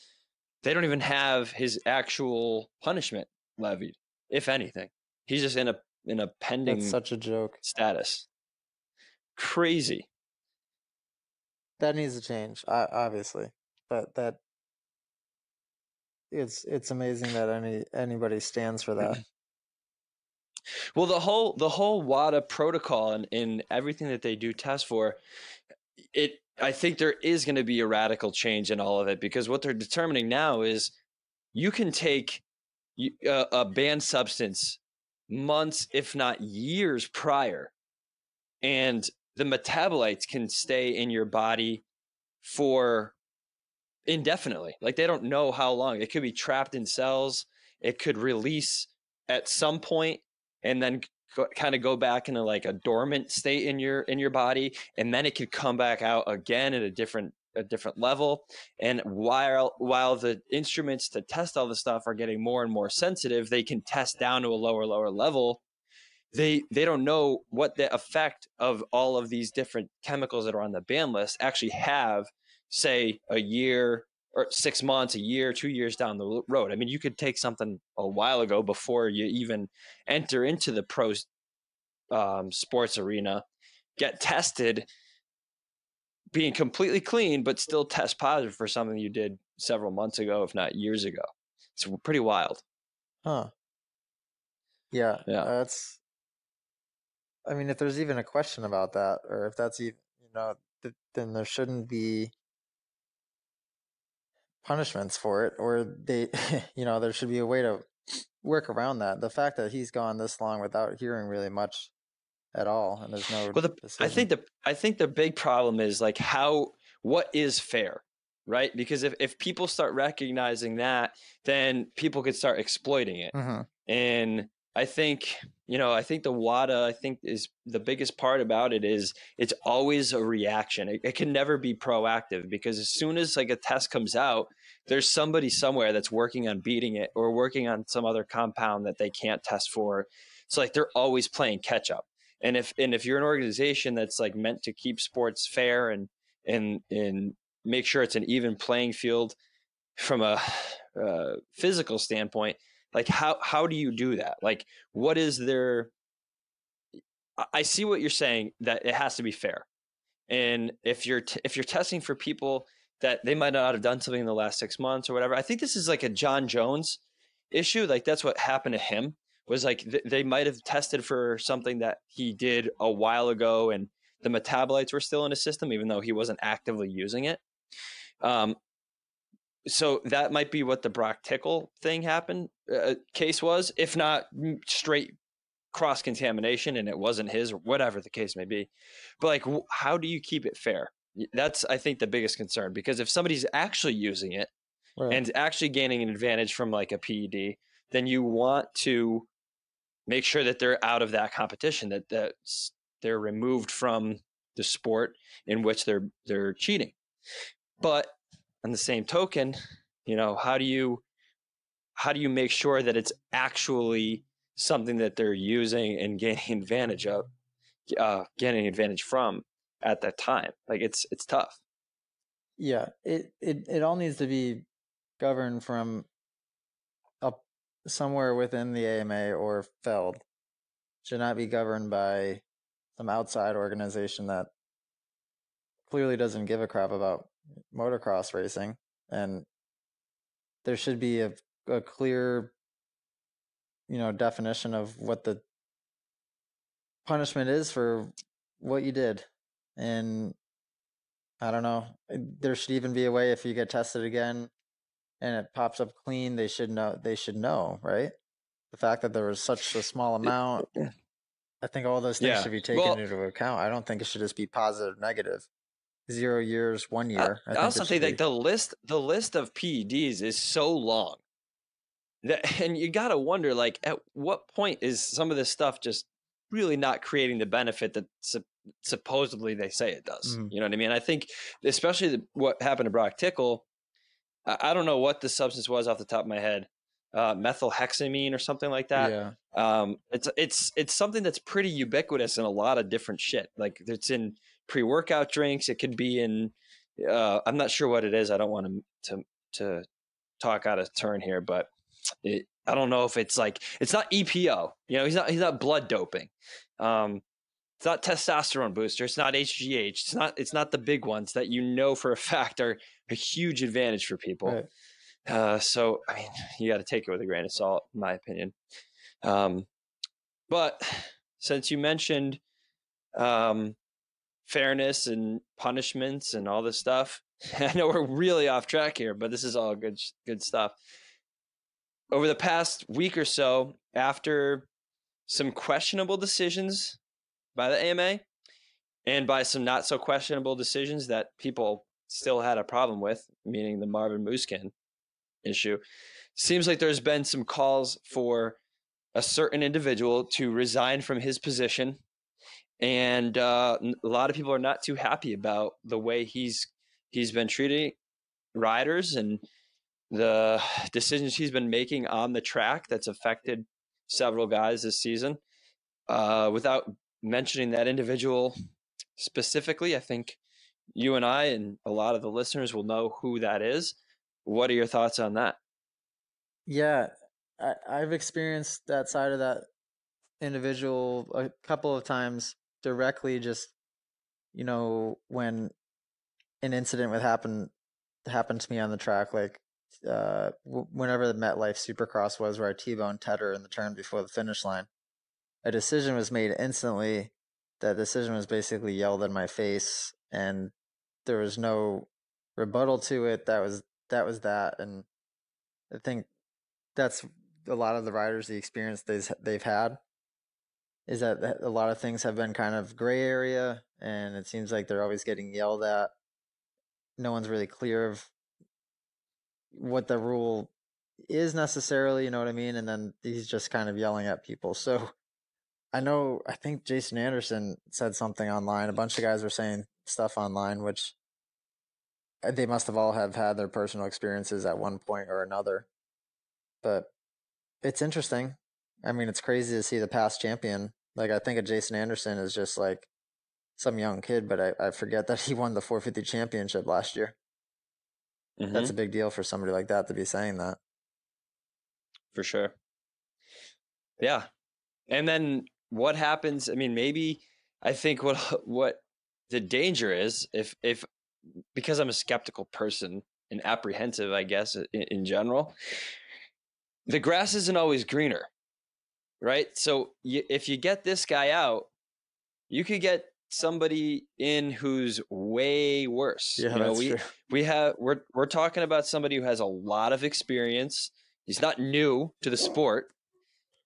they don't even have his actual punishment levied, if anything. He's just in a pending That's such a joke. status. Crazy. That needs to change, obviously, but that it's amazing that anybody stands for that. Well, the whole WADA protocol and everything that they do test for, I think there is going to be a radical change in all of it, because what they're determining now is you can take a banned substance months, if not years prior, and the metabolites can stay in your body for indefinitely. Like they don't know how long. It could be trapped in cells. It could release at some point and then kind of go back into like a dormant state in your body, and then it could come back out again at a different level. And while the instruments to test all this stuff are getting more and more sensitive, they can test down to a lower level. They don't know what the effect of all of these different chemicals that are on the ban list actually have, say a year or 6 months, a year, 2 years down the road. I mean, you could take something a while ago before you even enter into the pro sports arena, get tested, being completely clean, but still test positive for something you did several months ago, if not years ago. It's pretty wild. Huh. Yeah. Yeah. I mean, if there's even a question about that, or if that's even, then there shouldn't be punishments for it, or they, there should be a way to work around that. The fact that he's gone this long without hearing really much at all, and there's no decision. I think the big problem is like what is fair, right? Because if people start recognizing that, then people could start exploiting it. Mm-hmm. And I think the WADA, is the biggest part about it is it's always a reaction. It can never be proactive, because as soon as like a test comes out, there's somebody somewhere that's working on beating it or working on some other compound that they can't test for. So like they're always playing catch up. And if you're an organization that's like meant to keep sports fair and make sure it's an even playing field from a physical standpoint, like how do you do that? Like what is there? I see what you're saying, that it has to be fair. And if you're testing for people that they might not have done something in the last 6 months or whatever, I think this is like a John Jones issue. Like that's what happened to him, was like they might have tested for something that he did a while ago and the metabolites were still in his system, even though he wasn't actively using it. So that might be what the Broc Tickle case was, if not straight cross-contamination and it wasn't his, or whatever the case may be. But like, how do you keep it fair? That's, I think, the biggest concern, because if somebody's actually using it and actually gaining an advantage from like a PED, then you want to make sure that they're out of that competition, that they're removed from the sport in which they're cheating. But on the same token, how do you make sure that it's actually something that they're using and gaining advantage from at that time? Like it's tough. Yeah, it all needs to be governed from up somewhere within the AMA or FELD. Should not be governed by some outside organization that clearly doesn't give a crap about motocross racing. And there should be a clear, definition of what the punishment is for what you did. And I don't know, there should even be a way, if you get tested again and it pops up clean, they should know, right? The fact that there was such a small amount, I think all those things should be taken into account. I don't think it should just be positive, negative. 0 years, 1 year. I also think like the list of PEDs is so long and you got to wonder, like, at what point is some of this stuff just really not creating the benefit that supposedly they say it does? Mm-hmm. You know what I mean? I think especially what happened to Broc Tickle, I don't know what the substance was off the top of my head. methylhexamine or something like that. Yeah. It's something that's pretty ubiquitous in a lot of different shit. Like it's in pre-workout drinks. It could be in, I'm not sure what it is. I don't want to talk out of turn here, but I don't know if it's like, it's not EPO, he's not blood doping. It's not testosterone booster. It's not HGH. It's not the big ones that for a fact are a huge advantage for people. Right. So, I mean, you got to take it with a grain of salt, in my opinion. But since you mentioned fairness and punishments and all this stuff, I know we're really off track here, but this is all good stuff. Over the past week or so, after some questionable decisions by the AMA and by some not so questionable decisions that people still had a problem with, meaning the Marvin Musquin issue, seems like there's been some calls for a certain individual to resign from his position. And a lot of people are not too happy about the way he's been treating riders and the decisions he's been making on the track that's affected several guys this season. Without mentioning that individual specifically, I think you and I and a lot of the listeners will know who that is. What are your thoughts on that? Yeah, I've experienced that side of that individual a couple of times directly, just, when an incident would happen to me on the track, like whenever the MetLife Supercross was, where I T-boned Tedder in the turn before the finish line. A decision was made instantly. That decision was basically yelled in my face, and there was no rebuttal to it. That was that. And I think that's a lot of the riders, the experience they've had, is that a lot of things have been kind of gray area, and it seems like they're always getting yelled at. No one's really clear of what the rule is necessarily, you know what I mean? And then he's just kind of yelling at people. So I think Jason Anderson said something online. A bunch of guys were saying stuff online, which they must have all have had their personal experiences at one point or another. But it's interesting. I mean, it's crazy to see the past champion. Like, I think of Jason Anderson as just like some young kid, but I forget that he won the 450 championship last year. Mm-hmm. That's a big deal for somebody like that to be saying that. For sure. Yeah. And then what happens? I mean, maybe I think what the danger is, if because I'm a skeptical person and apprehensive, I guess, in general, the grass isn't always greener, right? So if you get this guy out, you could get somebody in who's way worse. Yeah, that's true. We're talking about somebody who has a lot of experience. He's not new to the sport.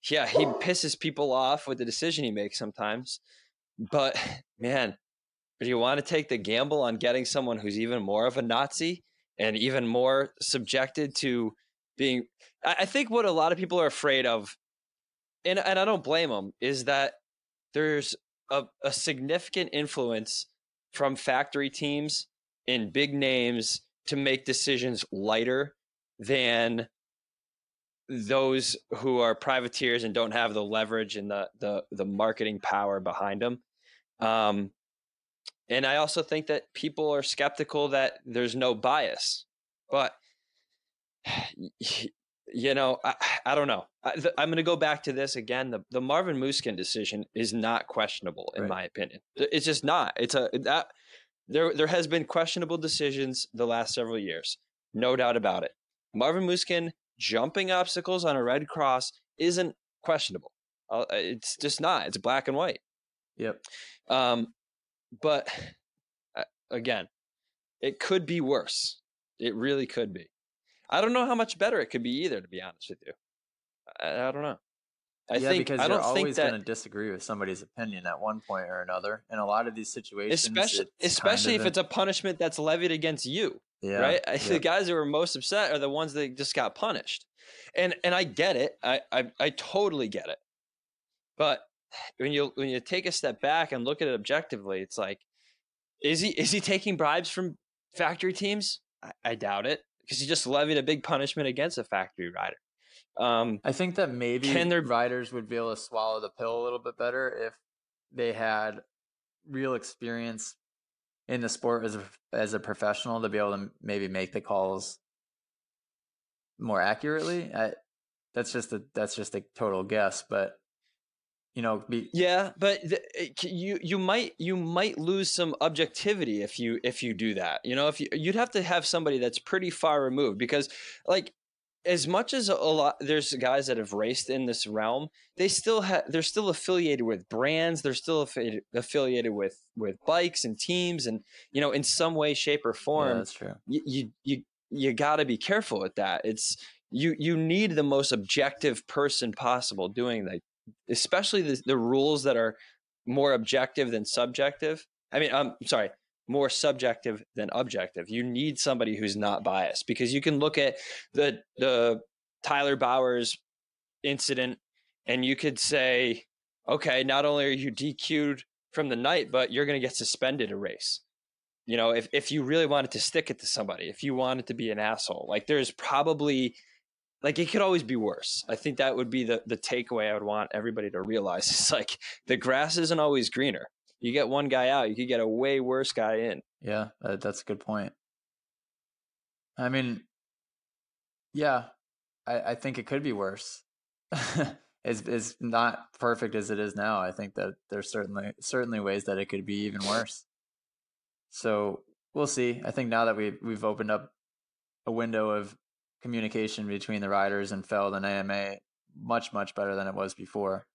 Yeah, he pisses people off with the decision he makes sometimes. But man, do you want to take the gamble on getting someone who's even more of a Nazi and even more subjected to being? I think what a lot of people are afraid of, and I don't blame them, is that there's a significant influence from factory teams in big names to make decisions lighter than those who are privateers and don't have the leverage and the marketing power behind them. And I also think that people are skeptical that there's no bias, but I don't know. I'm going to go back to this again. The Marvin Musquin decision is not questionable in my opinion. It's just not. There has been questionable decisions the last several years, no doubt about it. Marvin Musquin jumping obstacles on a red cross isn't questionable. It's just not. It's black and white. Yep. But again, it could be worse. It really could be. I don't know how much better it could be either, to be honest with you. I don't know. I think you're always going to disagree with somebody's opinion at one point or another. In a lot of these situations, especially if it's a punishment that's levied against you, right? Yeah. The guys that were most upset are the ones that just got punished, and I get it. I totally get it. But when you take a step back and look at it objectively, it's like, is he taking bribes from factory teams? I doubt it, because he just levied a big punishment against a factory rider. I think that maybe Can there- riders would be able to swallow the pill a little bit better if they had real experience in the sport as a professional to be able to maybe make the calls more accurately. That's just a total guess, but yeah, but you might lose some objectivity if you do that. If you'd have to have somebody that's pretty far removed, because like as much as a lot there's guys that have raced in this realm, they're still affiliated with brands, they're still affiliated with bikes and teams, and in some way, shape, or form. Yeah, that's true. You got to be careful with that. It's you need the most objective person possible doing that, especially the rules that are more objective than subjective. I mean, sorry, more subjective than objective. You need somebody who's not biased, because you can look at the Tyler Bowers incident and you could say, okay, not only are you DQ'd from the night, but you're going to get suspended a race. If you really wanted to stick it to somebody, if you wanted to be an asshole, like there's probably, like, it could always be worse. I think that would be the takeaway I would want everybody to realize. It's like the grass isn't always greener. You get one guy out, you could get a way worse guy in. Yeah, that's a good point. I mean, yeah, I think it could be worse. It's not perfect as it is now. I think that there's certainly ways that it could be even worse. So we'll see. I think now that we've opened up a window of communication between the riders and Feld and AMA much better than it was before,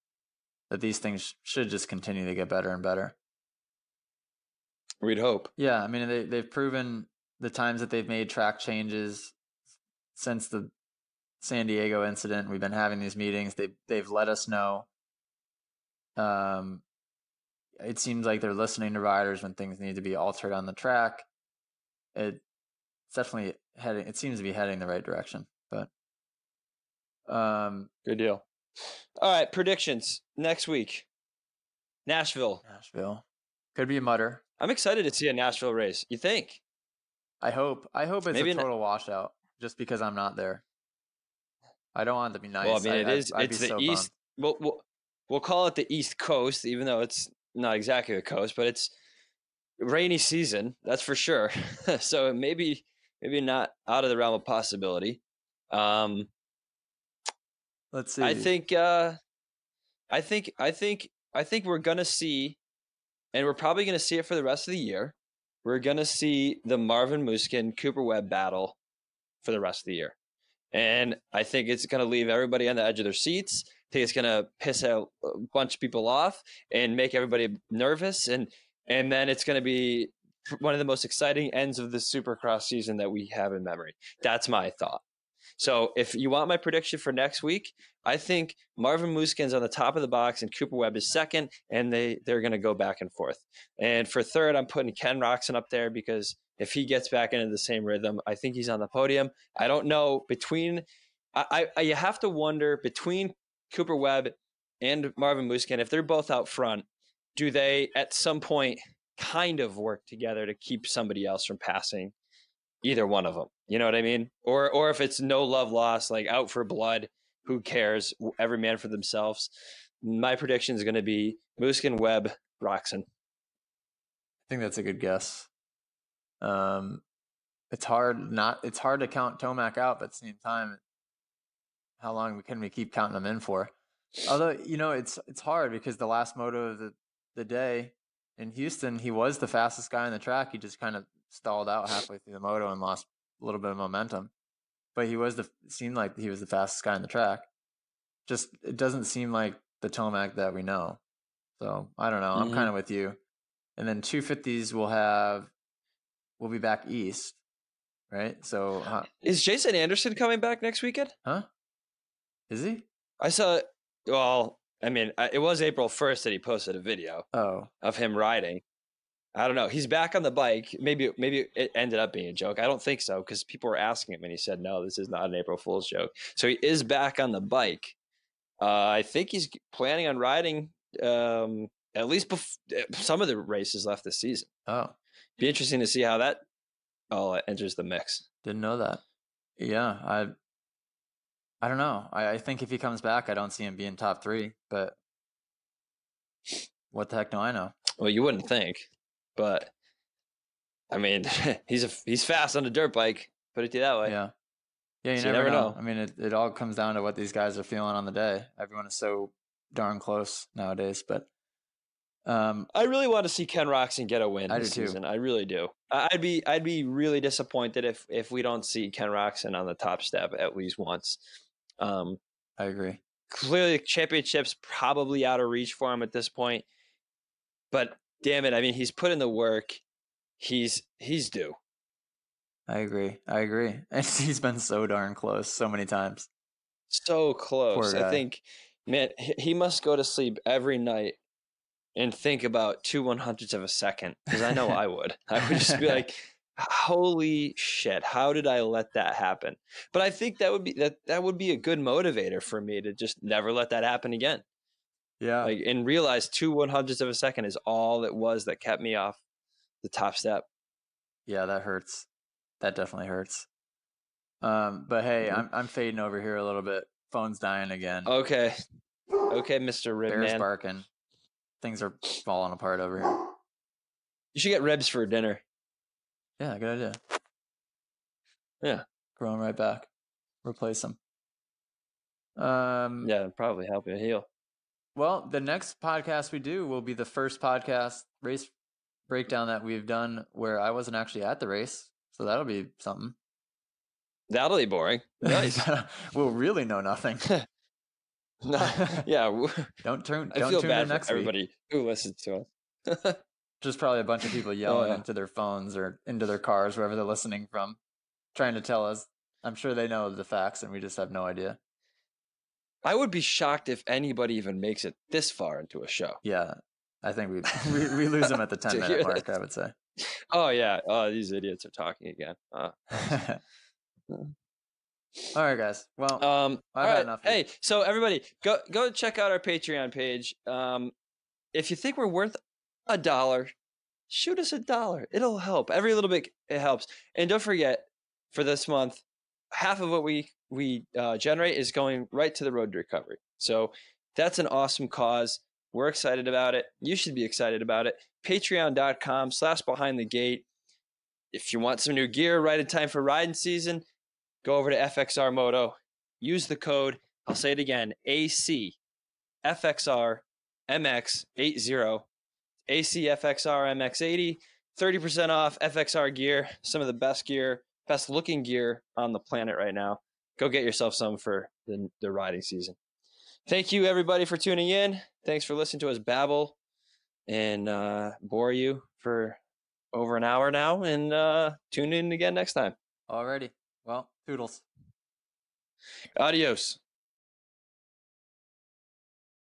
that these things should just continue to get better and better. We'd hope. Yeah, I mean, they've proven the times that they've made track changes since the San Diego incident. We've been having these meetings. They've let us know. It seems like they're listening to riders when things need to be altered on the track. It's definitely heading. It seems to be heading the right direction. But good deal. All right, predictions next week. Nashville could be a mutter. I'm excited to see a Nashville race. You think? I hope it's maybe a total washout, just because I'm not there. I don't want it to be nice. Well, I mean, it's the East. We'll call it the East Coast, even though it's not exactly the coast, but it's rainy season, that's for sure. So maybe not out of the realm of possibility. Let's see. I think we're gonna see, and we're probably gonna see it for the rest of the year. We're gonna see the Marvin Musquin Cooper Webb battle for the rest of the year, and I think it's gonna leave everybody on the edge of their seats. I think it's gonna piss a bunch of people off and make everybody nervous, and then it's gonna be one of the most exciting ends of the Supercross season that we have in memory. That's my thought. So if you want my prediction for next week, I think Marvin Musquin's on the top of the box and Cooper Webb is second, and they're going to go back and forth. And for third, I'm putting Ken Roczen up there, because if he gets back into the same rhythm, I think he's on the podium. I don't know, you have to wonder, between Cooper Webb and Marvin Musquin, if they're both out front, do they at some point kind of work together to keep somebody else from passing either one of them? You know what I mean? Or if it's no love lost, like out for blood, who cares? Every man for themselves. My prediction is going to be Musquin, Webb, Roczen. I think that's a good guess. It's hard to count Tomac out, but at the same time, how long can we keep counting them in for? Although, it's hard, because the last moto of the day in Houston, he was the fastest guy on the track. He just kind of stalled out halfway through the moto and lost a little bit of momentum. But it seemed like he was the fastest guy on the track. Just, it doesn't seem like the Tomac that we know. So I don't know. I'm kind of with you. And then 250s we'll be back east, right? So is Jason Anderson coming back next weekend? Huh? Is he? I saw. Well, I mean, it was April 1st that he posted a video of him riding. I don't know. He's back on the bike. Maybe it ended up being a joke. I don't think so, because people were asking him and he said, no, this is not an April Fool's joke. So he is back on the bike. I think he's planning on riding at least some of the races left this season. Oh. Be interesting to see how that all enters the mix. Didn't know that. Yeah, I don't know. I think if he comes back, I don't see him being top 3. But what the heck do I know? Well, you wouldn't think, but I mean, he's fast on a dirt bike. Put it that way. Yeah. Yeah, you So never know. I mean, it all comes down to what these guys are feeling on the day. Everyone is so darn close nowadays, but I really want to see Ken Roczen get a win this season. I really do. I'd be really disappointed if we don't see Ken Roczen on the top step at least once. I agree. Clearly, the championship's probably out of reach for him at this point. But damn it, I mean, he's put in the work. He's due. I agree. And he's been so darn close so many times. So close. I think, man, he must go to sleep every night and think about 2/100ths of a second, because I know I would. I would just be like, holy shit, how did I let that happen? But I think that would be a good motivator for me to just never let that happen again. Yeah. And realize 2/100ths of a second is all it was that kept me off the top step. Yeah, that hurts. That definitely hurts. But hey, I'm fading over here a little bit. Phone's dying again. Okay, Mr. Rib Bears Man. barking. Things are falling apart over here. You should get ribs for dinner. Yeah, good idea. Yeah. Grow them right back. Replace them. Yeah, it'd probably help you heal. Well, the next podcast we do will be the first podcast race breakdown that we've done where I wasn't actually at the race. So that'll be something. That'll be boring. Nice. We'll really know nothing. No, yeah. Don't tune I feel bad in next for everybody who listens to us. Just probably a bunch of people yelling into their phones or into their cars, wherever they're listening from, trying to tell us. I'm sure they know the facts and we just have no idea. I would be shocked if anybody even makes it this far into a show. Yeah, I think we lose them at the 10-minute mark, I would say. Oh, yeah. Oh, these idiots are talking again. All right, guys. Well, I've had enough. Hey, so everybody, go check out our Patreon page. If you think we're worth $1, shoot us $1. It'll help. Every little bit, it helps. And don't forget, for this month, half of what we generate is going right to the road to recovery. So that's an awesome cause. We're excited about it. You should be excited about it. Patreon.com/behindthegate. If you want some new gear right in time for riding season, go over to FXR Moto. Use the code, I'll say it again, AC FXR MX80. AC FXR MX80. 30% off FXR gear. Some of the best looking gear on the planet right now. Go get yourself some for the riding season. Thank you, everybody, for tuning in. Thanks for listening to us babble and bore you for over an hour now. And tune in again next time. Alrighty. Well, toodles. Adios.